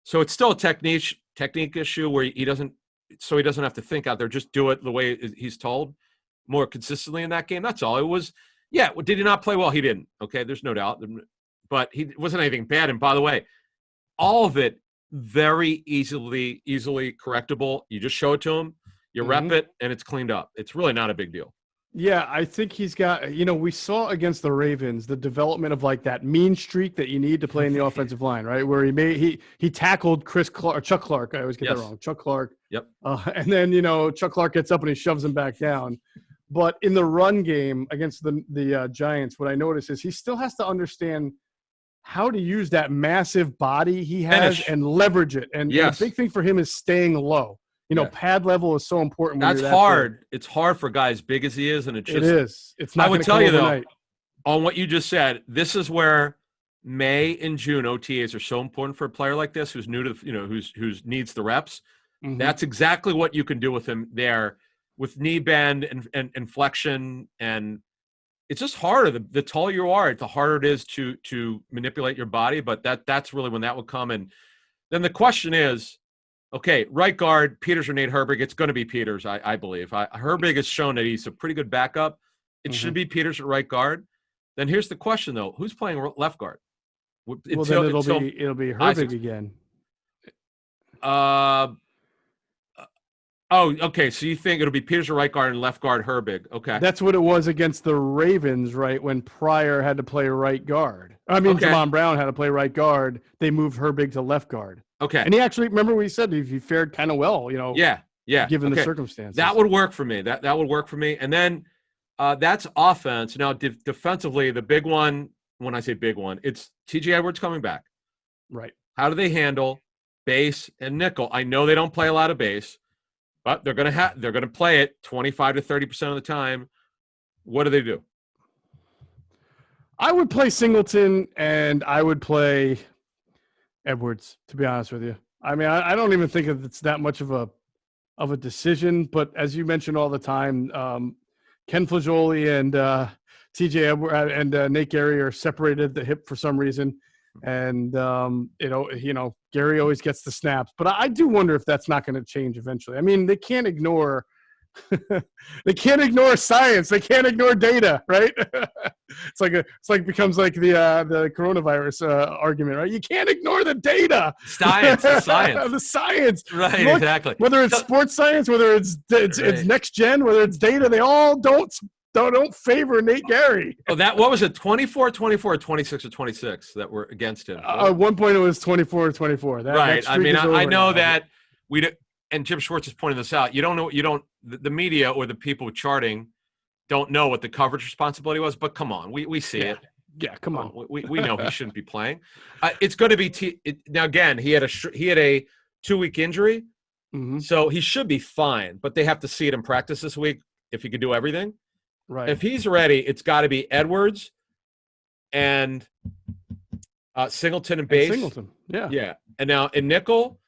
So it's still a technique issue where he doesn't have to think out there. Just do it the way he's told more consistently in that game. That's all. It was, did he not play well? He didn't. Okay, there's no doubt. But he wasn't anything bad. And by the way, all of it very easily correctable. You just show it to him, you rep it, and it's cleaned up. It's really not a big deal. Yeah, I think he's got, we saw against the Ravens the development of like that mean streak that you need to play in the offensive line, right? Where he tackled Chuck Clark. I always get that wrong. Chuck Clark. Yep. And then, Chuck Clark gets up and he shoves him back down. But in the run game against the Giants, what I notice is he still has to understand how to use that massive body he has and leverage it. And the big thing for him is staying low. Pad level is so important. That's hard. Big. It's hard for guys big as he is, and it is. It's not. I would tell you though, on what you just said, this is where May and June OTAs are so important for a player like this who's new to who's needs the reps. Mm-hmm. That's exactly what you can do with him there, with knee bend and flexion, and it's just harder. The taller you are, the harder it is to manipulate your body. But that's really when that would come. And then the question is, okay, right guard, Peters or Nate Herbig. It's going to be Peters, I believe. Herbig has shown that he's a pretty good backup. It should be Peters at right guard. Then here's the question, though: who's playing left guard? Then it'll be Herbig Isaacs. Again. Oh, okay. So you think it'll be Peters at right guard and left guard Herbig? Okay. That's what it was against the Ravens, right? When Pryor had to play right guard. Jamon Brown had to play right guard. They moved Herbig to left guard. Okay. And he actually, remember what he said, he fared kind of well, Yeah. Given the circumstances. That would work for me. That would work for me. And then that's offense. Now, defensively, the big one, when I say big one, it's TJ Edwards coming back. Right. How do they handle base and nickel? I know they don't play a lot of base, but they're gonna play it 25 to 30% of the time. What do? I would play Singleton and I would play Edwards, to be honest with you. I don't even think it's that much of a decision, but as you mentioned all the time, Ken Flagioli and TJ Edwards and Nate Gary are separated at the hip for some reason. And, Gary always gets the snaps, but I do wonder if that's not going to change eventually. They can't ignore science. They can't ignore data, right? It becomes like the coronavirus argument, right? You can't ignore the data. Science. The science. Right, exactly. Whether it's sports science, whether it's next gen, whether it's data, they all don't favor Nate Gary. Oh, what was it? 24-24 or 26-26 that were against him? At one point it was 24-24. Right. I know that and Jim Schwartz is pointing this out. The media or the people charting don't know what the coverage responsibility was, but come on, we see it. Yeah, come on. We know he shouldn't be playing. It's going to be now again. He had a 2-week injury, so he should be fine. But they have to see it in practice this week if he can do everything. Right. If he's ready, it's got to be Edwards and Singleton and base. Yeah. And now in nickel,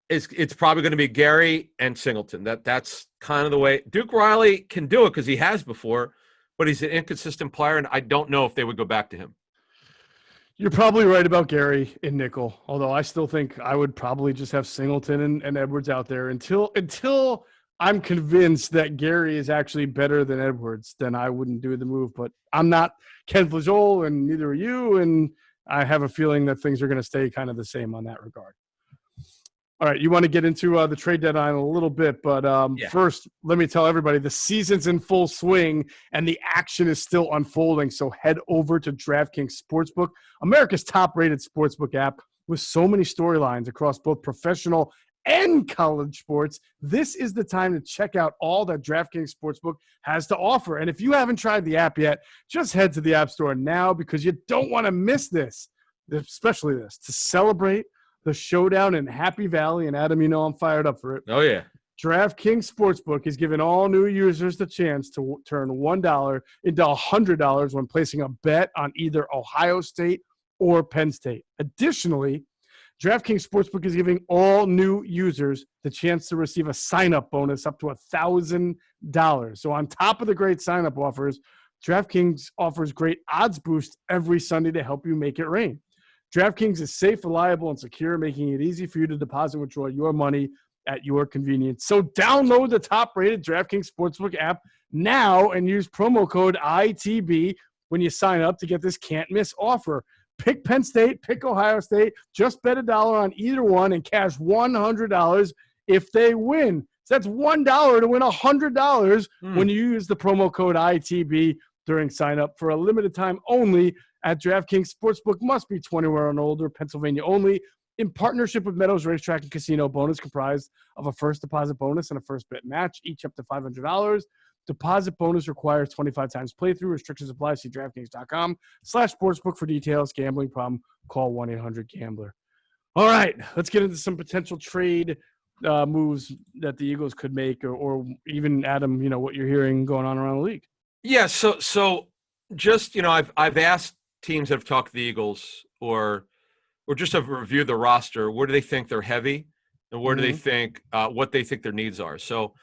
it's probably going to be Gary and Singleton. That's kind of the way. Duke Riley can do it because he has before, but he's an inconsistent player, and I don't know if they would go back to him. You're probably right about Gary in nickel, although I still think I would probably just have Singleton and Edwards out there until I'm convinced that Gary is actually better than Edwards. Then I wouldn't do the move. But I'm not Ken Flajole, and neither are you. And I have a feeling that things are going to stay kind of the same on that regard. All right, you want to get into the trade deadline a little bit, but first, let me tell everybody the season's in full swing and the action is still unfolding. So head over to DraftKings Sportsbook, America's top-rated sportsbook app with so many storylines across both professional and college sports. This is the time to check out all that DraftKings Sportsbook has to offer. And if you haven't tried the app yet, just head to the App Store now because you don't want to miss this, especially this, to celebrate the showdown in Happy Valley. And Adam, you know I'm fired up for it. Oh, yeah. DraftKings Sportsbook is giving all new users the chance to turn $1 into $100 when placing a bet on either Ohio State or Penn State. Additionally, DraftKings Sportsbook is giving all new users the chance to receive a sign-up bonus up to $1,000. So on top of the great sign-up offers, DraftKings offers great odds boosts every Sunday to help you make it rain. DraftKings is safe, reliable, and secure, making it easy for you to deposit and withdraw your money at your convenience. So download the top-rated DraftKings Sportsbook app now and use promo code ITB when you sign up to get this can't-miss offer. Pick Penn State, pick Ohio State, just bet $1 on either one and cash $100 if they win. So that's $1 to win $100 when you use the promo code ITB during sign-up for a limited time only at DraftKings Sportsbook. Must be 21 and older, Pennsylvania only. In partnership with Meadows Racetrack and Casino, bonus comprised of a first deposit bonus and a first bet match, each up to $500. Deposit bonus requires 25 times playthrough. Restrictions apply. See DraftKings.com/sportsbook for details. Gambling problem? Call 1-800-GAMBLER. All right, let's get into some potential trade moves that the Eagles could make, or even Adam, you know, what you're hearing going on around the league. Yeah, so just, you know, I've asked teams that have talked to the Eagles or just have reviewed the roster, where do they think they're heavy and where do they think what they think their needs are. So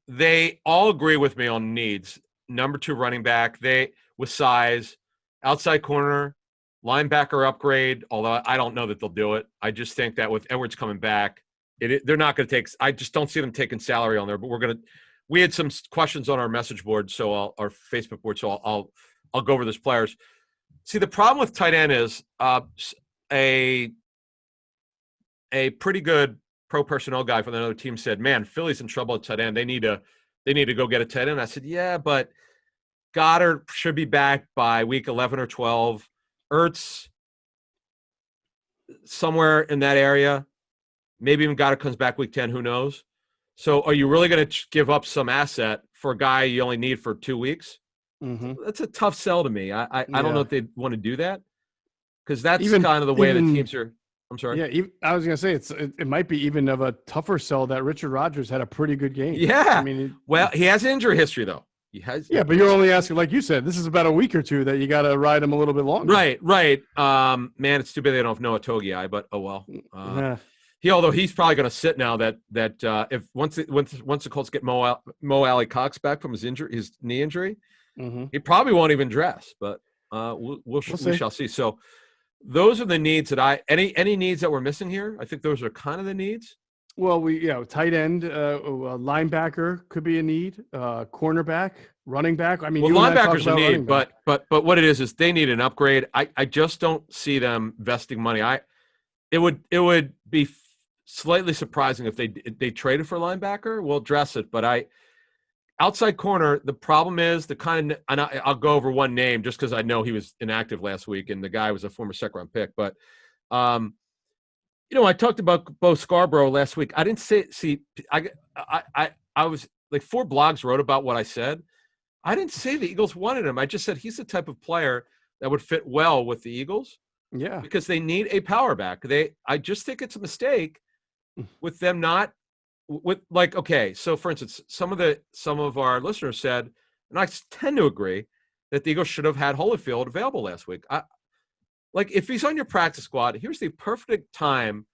they all agree with me on needs. Number 2 running back, they with size, outside corner, linebacker upgrade, although I don't know that they'll do it. I just think that with Edwards coming back, they're not going to take – I just don't see them taking salary on there, but we had some questions on our message board, our Facebook board, so I'll go over those players. See, the problem with tight end is a pretty good pro personnel guy from another team said, "Man, Philly's in trouble at tight end. They need to go get a tight end." I said, "Yeah, but Goddard should be back by week 11 or 12. Ertz somewhere in that area. Maybe even Goddard comes back week 10. Who knows? So, are you really going to give up some asset for a guy you only need for 2 weeks?" That's a tough sell to me. I don't know if they'd want to do that because that's kind of the way the teams are. I'm sorry. Yeah, I was going to say it might be even of a tougher sell that Richard Rodgers had a pretty good game. Yeah. I mean, he has injury history though. He has. Yeah, but you're only asking, like you said, this is about a week or two that you got to ride him a little bit longer. Right. Man, it's too bad they don't have Noah Togiai, but oh well. Yeah. Although he's probably going to sit now that if once the Colts get Mo Alley Cox back from his knee injury, he probably won't even dress. But we shall see. So those are the needs that any needs that we're missing here. I think those are kind of the needs. Well, tight end, linebacker could be a need. Cornerback, running back. I mean, linebacker's a need, but what it is they need an upgrade. I just don't see them vesting money. It would be slightly surprising if they traded for linebacker. We'll address it, but outside corner. The problem is and I'll go over one name just because I know he was inactive last week, and the guy was a former second-round pick. But I talked about Bo Scarborough last week. I didn't see. I was like 4 blogs wrote about what I said. I didn't say the Eagles wanted him. I just said he's the type of player that would fit well with the Eagles. Yeah, because they need a power back. I just think it's a mistake with them not with okay. So for instance, some of our listeners said, and I tend to agree, that the Eagles should have had Holyfield available last week. If he's on your practice squad, here's the perfect time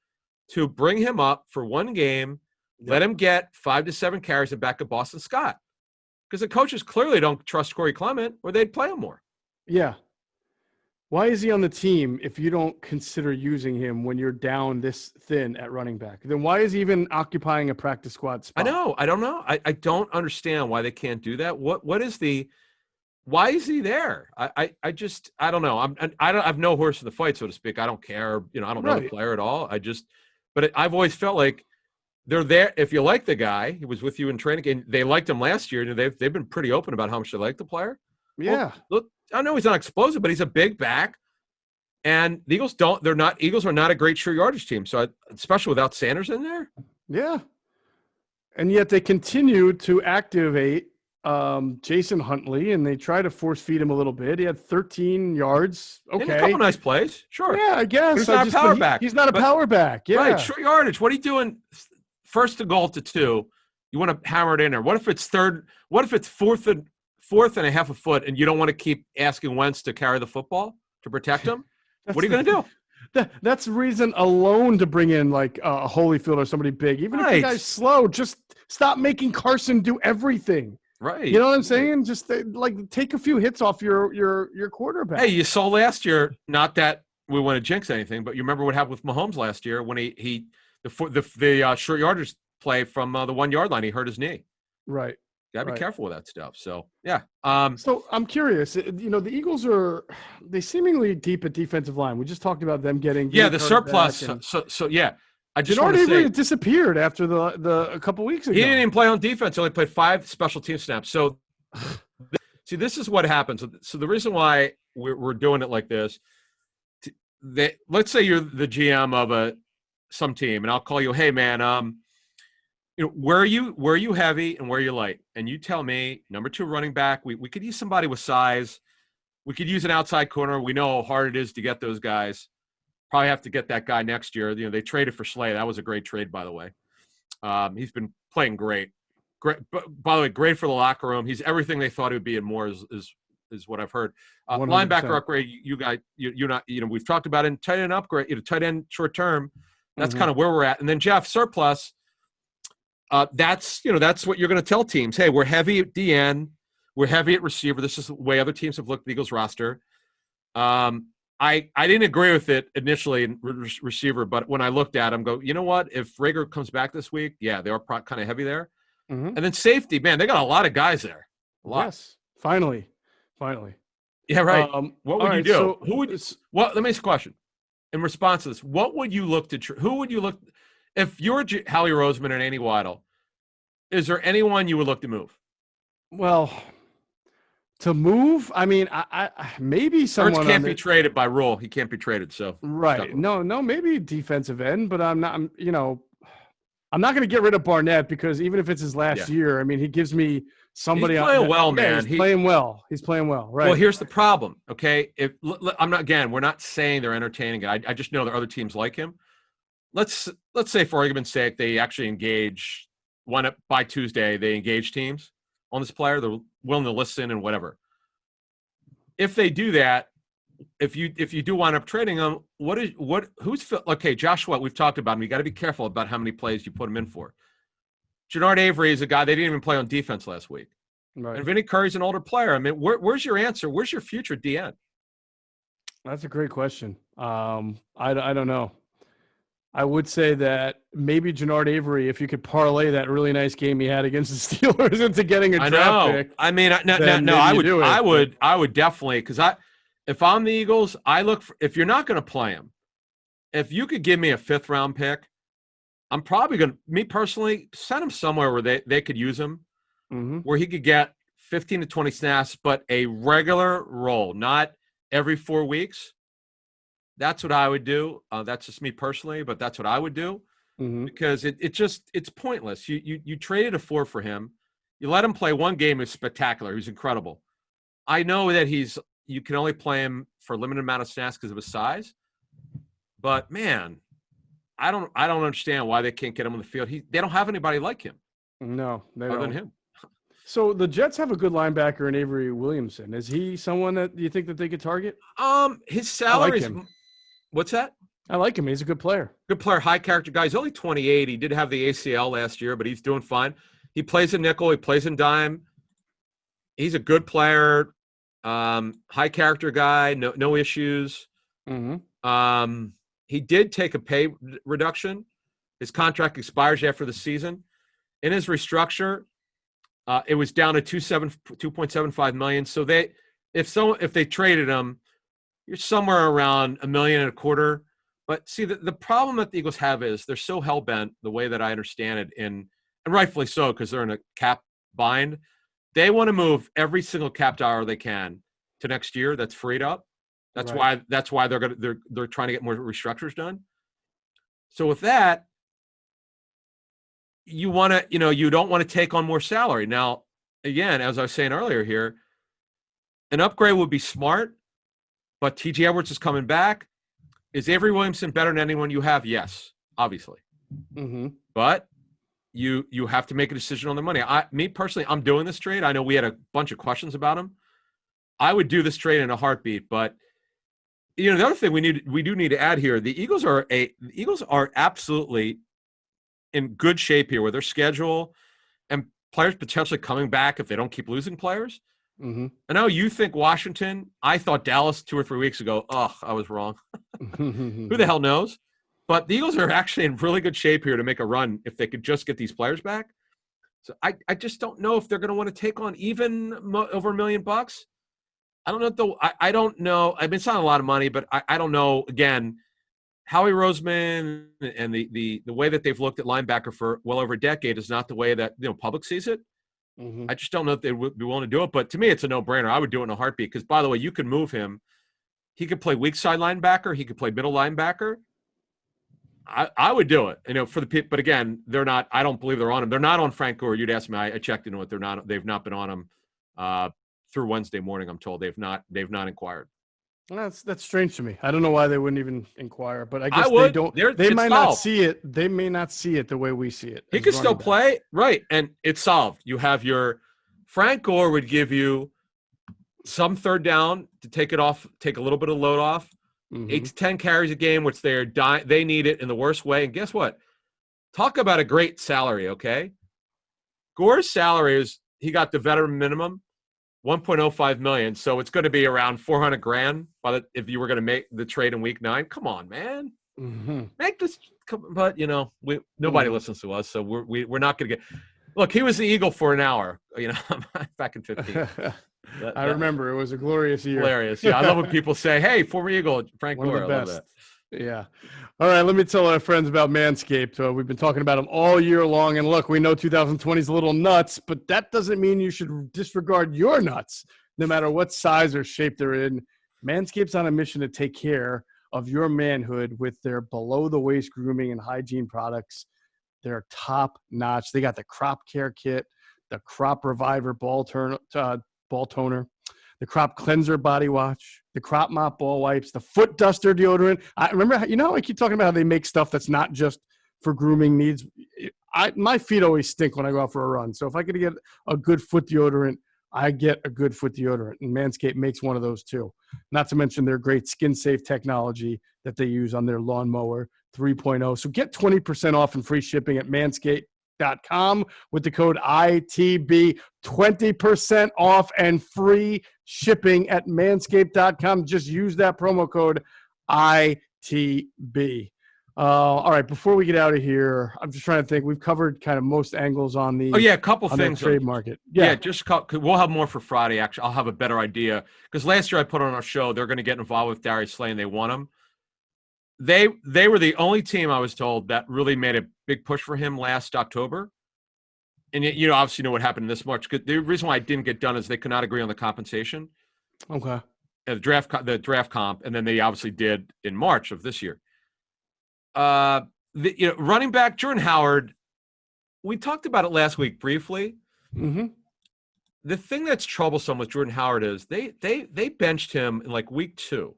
to bring him up for one game, let him get 5 to 7 carries and back to Boston Scott, because the coaches clearly don't trust Corey Clement, or they'd play him more. Yeah. Why is he on the team if you don't consider using him when you're down this thin at running back? Then why is he even occupying a practice squad spot? I know. I don't know. I don't understand why they can't do that. Why is he there? I don't know. I have no horse in the fight, so to speak. I don't care. I don't know the player at all. I've always felt like they're there. If you like the guy, he was with you in training, and they liked him last year. They've been pretty open about how much they like the player. Yeah. Well, look, I know he's not explosive, but he's a big back. And the Eagles Eagles are not a great short yardage team. So especially without Sanders in there. Yeah. And yet they continue to activate Jason Huntley, and they try to force feed him a little bit. He had 13 yards. Okay. And a couple nice plays. Sure. Yeah, I guess. He's not a power back. He's not a power back. Yeah. Right. Short yardage. What are you doing? First to goal to 2. You want to hammer it in there. What if it's third? What if it's fourth and a half a foot, and you don't want to keep asking Wentz to carry the football to protect him? What are you going to do? That's reason alone to bring in like a Holyfield or somebody big. Even if the guy's slow, just stop making Carson do everything. Right. You know what I'm saying? Just take a few hits off your quarterback. Hey, you saw last year, not that we want to jinx anything, but you remember what happened with Mahomes last year when the short yardage play from the 1 yard line, he hurt his knee. Right. Gotta be careful with that stuff. So yeah. So I'm curious. The Eagles they seemingly deep at defensive line. We just talked about them getting the surplus. So yeah. I just want to say disappeared after a couple weeks ago. He didn't even play on defense. He only played 5 special team snaps. So see, this is what happens. So the reason why we're doing it like this, let's say you're the GM of some team, and I'll call you, hey man, where are you heavy and where are you light? And you tell me, number 2 running back, we could use somebody with size. We could use an outside corner. We know how hard it is to get those guys. Probably have to get that guy next year. They traded for Slay. That was a great trade, by the way. He's been playing great. Great, by the way, great for the locker room. He's everything they thought he would be and more is what I've heard. Linebacker upgrade, we've talked about it. Tight end upgrade, tight end short term. That's kind of where we're at. And then Geoff, surplus. That's what you're going to tell teams. Hey, we're heavy at DN. We're heavy at receiver. This is the way other teams have looked at the Eagles roster. I didn't agree with it initially in receiver, but when I looked at him, you know what? If Reagor comes back this week, yeah, they are kind of heavy there. And then safety, man, they got a lot of guys there. A lot. Yes, finally. Yeah, right. What would you do? So, let me ask a question. In response to this, what would you look to? Who would you look if you're Howie Roseman and Andy Weidel? Is there anyone you would look to move? Well, to move, I mean, I maybe someone Ertz can't be traded by rule. He can't be traded. So right, no, maybe defensive end, but I'm not. I'm not going to get rid of Barnett because even if it's his last year, I mean, he gives me somebody. He's playing well, man. He's playing well. He's playing well, right? Well, here's the problem. Okay, we're not saying they're entertaining it. I just know there are other teams like him. Let's say, for argument's sake, they actually engage by Tuesday. They engage teams on this player. They're willing to listen and whatever. If they do that, if you do wind up trading him, okay, Joshua, we've talked about him. You got to be careful about how many plays you put him in for. Jannard Avery is a guy they didn't even play on defense last week. Right. And Vinny Curry's an older player. I mean, where's your answer? Where's your future DN? That's a great question. I don't know. I would say that maybe Jannard Avery, if you could parlay that really nice game he had against the Steelers into getting a draft pick. I mean, I would definitely, because if I'm the Eagles, I look for, if you're not going to play him, if you could give me a 5th round pick, I'm probably going to, me personally, send him somewhere where they could use him, where he could get 15 to 20 snaps, but a regular role, not every 4 weeks. That's what I would do. That's just me personally, but that's what I would do because it's pointless. You traded a 4 for him. You let him play one game. Is spectacular. He's incredible. I know that you can only play him for a limited amount of snaps because of his size, but man, I don't understand why they can't get him on the field. They don't have anybody like him. No, they other don't. than him. So the Jets have a good linebacker in Avery Williamson. Is he someone that you think that they could target? His salary is. What's that? I like him. He's a good player. Good player, high character guy. He's only 28. He did have the ACL last year, but he's doing fine. He plays in nickel. He plays in dime. He's a good player. High character guy, no issues. Mm-hmm. He did take a pay reduction. His contract expires after the season. In his restructure, it was down to $2.75 million. So if they traded him, you're somewhere around $1.25 million. But see, the problem that the Eagles have is they're so hell bent, the way that I understand it, and rightfully so, because they're in a cap bind. They want to move every single cap dollar they can to next year that's freed up. That's Right. why they're trying to get more restructures done. So with that, you don't want to take on more salary. Now, again, as I was saying earlier here, an upgrade would be smart, but T.J. Edwards is coming back. Is Avery Williamson better than anyone you have? Yes, obviously. Mm-hmm. But you have to make a decision on the money. Me personally, I'm doing this trade. I know we had a bunch of questions about him. I would do this trade in a heartbeat, but the other thing we do need to add here, the Eagles are absolutely in good shape here with their schedule and players potentially coming back if they don't keep losing players. Mm-hmm. I know you think Washington. I thought Dallas 2 or 3 weeks ago. Oh, I was wrong. Who the hell knows? But the Eagles are actually in really good shape here to make a run if they could just get these players back. So I just don't know if they're going to want to take on even over $1 million. I don't know though. I don't know. I mean, it's not a lot of money, but I don't know. Again, Howie Roseman and the way that they've looked at linebacker for well over a decade is not the way that public sees it. Mm-hmm. I just don't know if they would be willing to do it. But to me, it's a no-brainer. I would do it in a heartbeat because, by the way, you can move him. He could play weak side linebacker. He could play middle linebacker. I would do it. For the people, but again, they're not. I don't believe they're on him. They're not on Frank Gore. You'd ask me. I checked into it. They're not. They've not been on him through Wednesday morning. I'm told they've not inquired. That's strange to me. I don't know why they wouldn't even inquire, but I guess they don't. They might solved. not see it. They may not see it the way we see it. He could still play, right? And it's solved. You have Frank Gore would give you some third down to take it off, take a little bit of load off. Mm-hmm. 8 to 10 carries a game, which they need it in the worst way. And guess what? Talk about a great salary, okay? Gore's salary is he got the veteran minimum, $1.05 million. So it's going to be around $400,000 if you were going to make the trade in week 9. Come on, man. Mm-hmm. Make this. But nobody listens to us, so we're not going to get. Look, he was the Eagle for an hour. Back in 15. I remember it was a glorious year. Hilarious. Yeah, I love when people say, "Hey, former Eagle, Frank One Gore." of the best. Yeah. All right, let me tell our friends about Manscaped. We've been talking about them all year long, and look, we know 2020 is a little nuts, but that doesn't mean you should disregard your nuts, no matter what size or shape they're in. Manscaped's on a mission to take care of your manhood with their below-the-waist grooming and hygiene products. They're top-notch. They got the Crop Care Kit, the Crop Reviver ball toner, the Crop Cleanser body wash, the Crop Mop ball wipes, the Foot Duster deodorant. I remember, how I keep talking about how they make stuff that's not just for grooming needs. My feet always stink when I go out for a run. So if I could get a good foot deodorant, I get a good foot deodorant, and Manscaped makes one of those too. Not to mention their great skin-safe technology that they use on their lawnmower 3.0. So get 20% off and free shipping at manscaped.com with the code ITB. 20% off and free shipping at manscaped.com. Just use that promo code ITB. All right, before we get out of here, I'm just trying to think. We've covered kind of most angles on the a couple things trade market. We'll have more for Friday. Actually, I'll have a better idea because last year I put on our show they're going to get involved with Darius Slay and they want him. They were the only team I was told that really made a big push for him last October, and obviously know what happened this March. The reason why it didn't get done is they could not agree on the compensation. Okay. The draft comp, and then they obviously did in March of this year. Running back Jordan Howard, we talked about it last week briefly. Mm-hmm. The thing that's troublesome with Jordan Howard is they benched him in like week 2.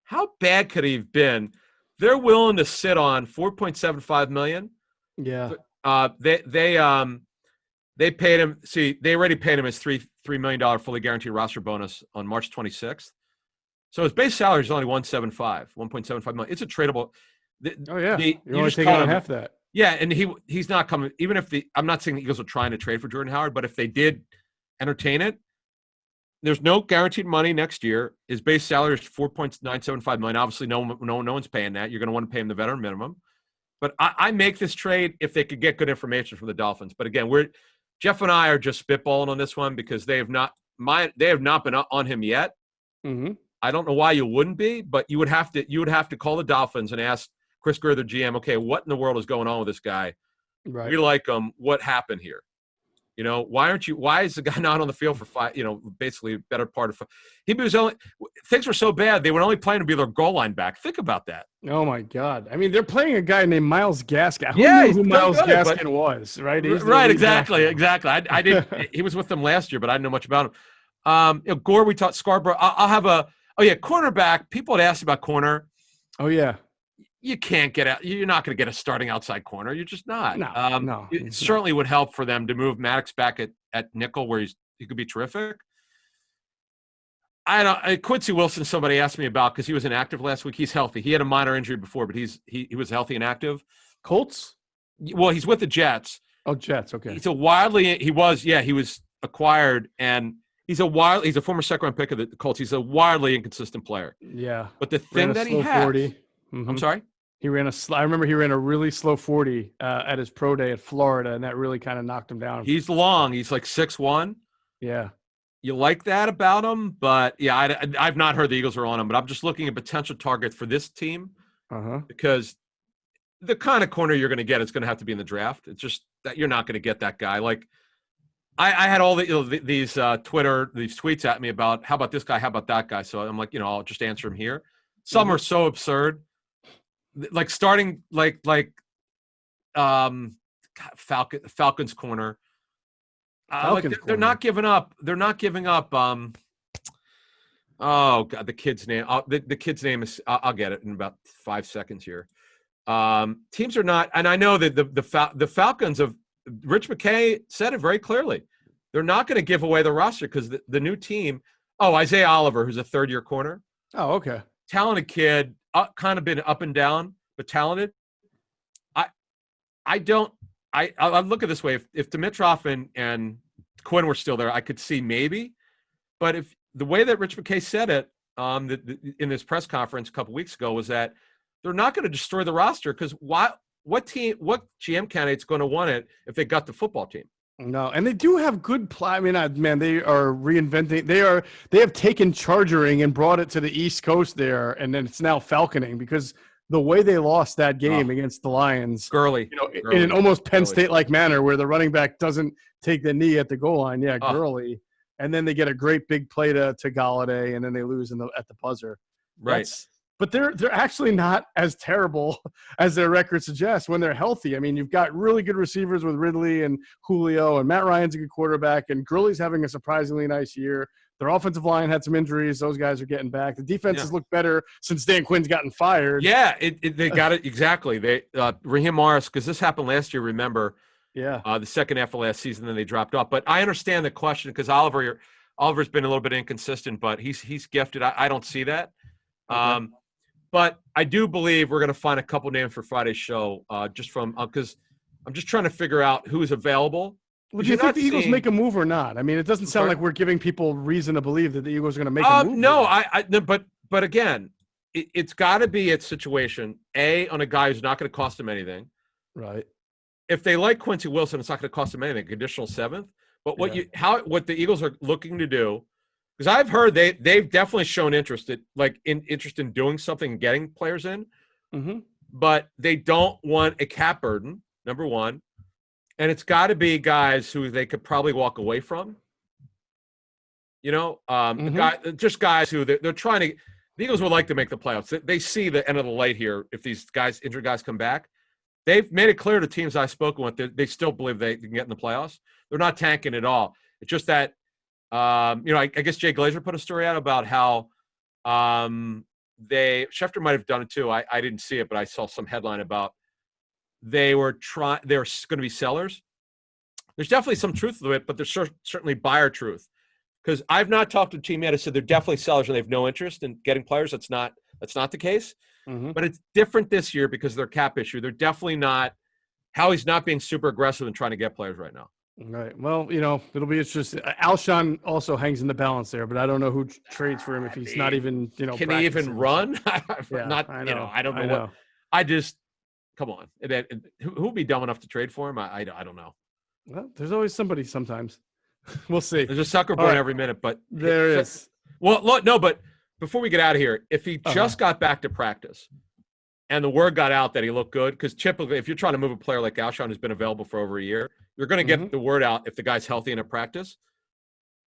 How bad could he have been? They're willing to sit on $4.75 million. Yeah. They paid him. See, they already paid him his $3 million fully guaranteed roster bonus on March 26th. So his base salary is only $1.75 million. It's a tradable. You're only taking on half that. Yeah, and he's not coming. Even if I'm not saying the Eagles are trying to trade for Jordan Howard, but if they did entertain it, there's no guaranteed money next year. His base salary is $4.975 million. Obviously, no one's paying that. You're going to want to pay him the veteran minimum. But I make this trade if they could get good information from the Dolphins. But again, Geoff and I are just spitballing on this one because they have not been on him yet. Mm-hmm. I don't know why you wouldn't be, but you would have to call the Dolphins and ask Chris Greer, the GM, okay, what in the world is going on with this guy? Right. We like him. What happened here? You know, why is the guy not on the field for basically a better part of things were so bad they would only plan to be their goal line back. Think about that. Oh my God. I mean, they're playing a guy named Miles Gaskin. Who Yeah, knew who Miles Gaskin was, right? Right, exactly. I didn't he was with them last year, but I didn't know much about him. Gore, we taught Scarborough. I'll have cornerback. People had asked about corner. Oh yeah. You can't get out. You're not going to get a starting outside corner. You're just not. No. It certainly would help for them to move Maddox back at nickel, where he could be terrific. Quincy Wilson. Somebody asked me about because he was inactive last week. He's healthy. He had a minor injury before, but he was healthy and active. Colts. Well, he's with the Jets. Oh, Jets. Okay. He was acquired, and he's a former second-round pick of the Colts. He's a wildly inconsistent player. Yeah. But the thing that he has, 40. Mm-hmm. I'm sorry. I remember he ran a really slow 40 at his pro day at Florida, and that really kind of knocked him down. He's long. He's like 6'1". Yeah. You like that about him, but yeah, I've not heard the Eagles are on him, but I'm just looking at potential targets for this team because the kind of corner you're going to get is going to have to be in the draft. It's just that you're not going to get that guy. Like I had all these tweets at me about how about this guy, how about that guy. So I'm like, I'll just answer him here. Some are so absurd. Like starting Falcons corner. They're not giving up. They're not giving up. Oh God, the kid's name. The kid's name is. I'll get it in about 5 seconds here. Teams are not, and I know that the Falcons of Rich McKay said it very clearly. They're not going to give away the roster because the new team. Oh, Isaiah Oliver, who's a third-year corner. Oh, okay. Talented kid, kind of been up and down, but talented. I look at it this way: if Dimitroff and Quinn were still there, I could see maybe. But if the way that Rich McKay said it in this press conference a couple weeks ago was that they're not going to destroy the roster because what GM candidate's going to want it if they got the football team? No, and they do have good play. I mean, man, they are reinventing. They have taken chargering and brought it to the East Coast there, and then it's now falconing because the way they lost that game against the Lions, Gurley, in an almost Penn State-like manner, where the running back doesn't take the knee at the goal line. Yeah, Gurley, and then they get a great big play to Galladay, and then they lose at the buzzer. Right. But they're actually not as terrible as their record suggests when they're healthy. I mean, you've got really good receivers with Ridley and Julio, and Matt Ryan's a good quarterback, and Gurley's having a surprisingly nice year. Their offensive line had some injuries. Those guys are getting back. The defense has looked better since Dan Quinn's gotten fired. Yeah, they got it exactly. They Raheem Morris, because this happened last year, remember? Yeah. The second half of last season, then they dropped off. But I understand the question because Oliver's been a little bit inconsistent, but he's gifted. I don't see that. Okay. But I do believe we're going to find a couple names for Friday's show just from because I'm just trying to figure out who's available. Well, do you think the Eagles make a move or not? I mean, it doesn't sound like we're giving people reason to believe that the Eagles are going to make a move. No, but again, it's got to be a situation, on a guy who's not going to cost them anything. Right. If they like Quincy Wilson, it's not going to cost them anything, conditional 7th. But what the Eagles are looking to do, because I've heard they've definitely shown interest in doing something and getting players in, but they don't want a cap burden, number one. And it's got to be guys who they could probably walk away from. Just guys who they're trying to – the Eagles would like to make the playoffs. They see the end of the light here if these injured guys come back. They've made it clear to teams I've spoken with they still believe they can get in the playoffs. They're not tanking at all. It's just that, I guess Jay Glazer put a story out about how Schefter might have done it too. I didn't see it, but I saw some headline about they're going to be sellers. There's definitely some truth to it, but there's certainly buyer truth. Because I've not talked to the team yet. I said they're definitely sellers and they have no interest in getting players. That's not the case. But it's different this year because of their cap issue. They're definitely not – Howie's not being super aggressive in trying to get players right now. All right. Well, it'll be interesting. Alshon also hangs in the balance there, but I don't know who trades for him if he's not even, Can he even practicing. run? Yeah, Not, I know. I don't know what. I just, come on. Who'd be dumb enough to trade for him? I don't know. Well, there's always somebody sometimes. We'll see. There's a sucker born every minute, but there is. Well, look, no, but before we get out of here, if he just got back to practice and the word got out that he looked good, because typically if you're trying to move a player like Alshon who's been available for over a year, you're going to get the word out if the guy's healthy and at practice.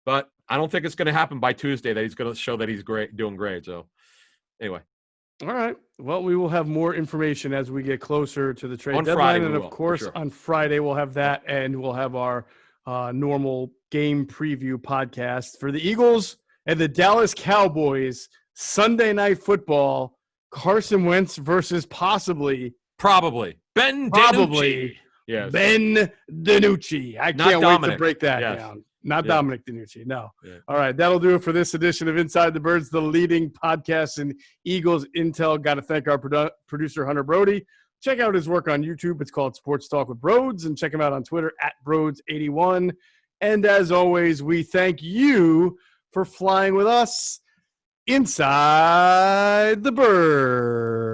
But I don't think it's going to happen by Tuesday that he's going to show that he's doing great. So anyway. All right. Well, we will have more information as we get closer to the trade deadline. Friday, and, of course, on Friday, we'll have that, and we'll have our normal game preview podcast for the Eagles and the Dallas Cowboys. Sunday Night Football, Carson Wentz versus probably Ben DiNucci. Yes. Ben DiNucci. I can't wait to break that down. Not Dominic DiNucci, no. Yeah. All right, that'll do it for this edition of Inside the Birds, the leading podcast in Eagles Intel. Got to thank our producer, Hunter Brody. Check out his work on YouTube. It's called Sports Talk with Broads, and check him out on Twitter @Broads81. And as always, we thank you for flying with us inside the Birds.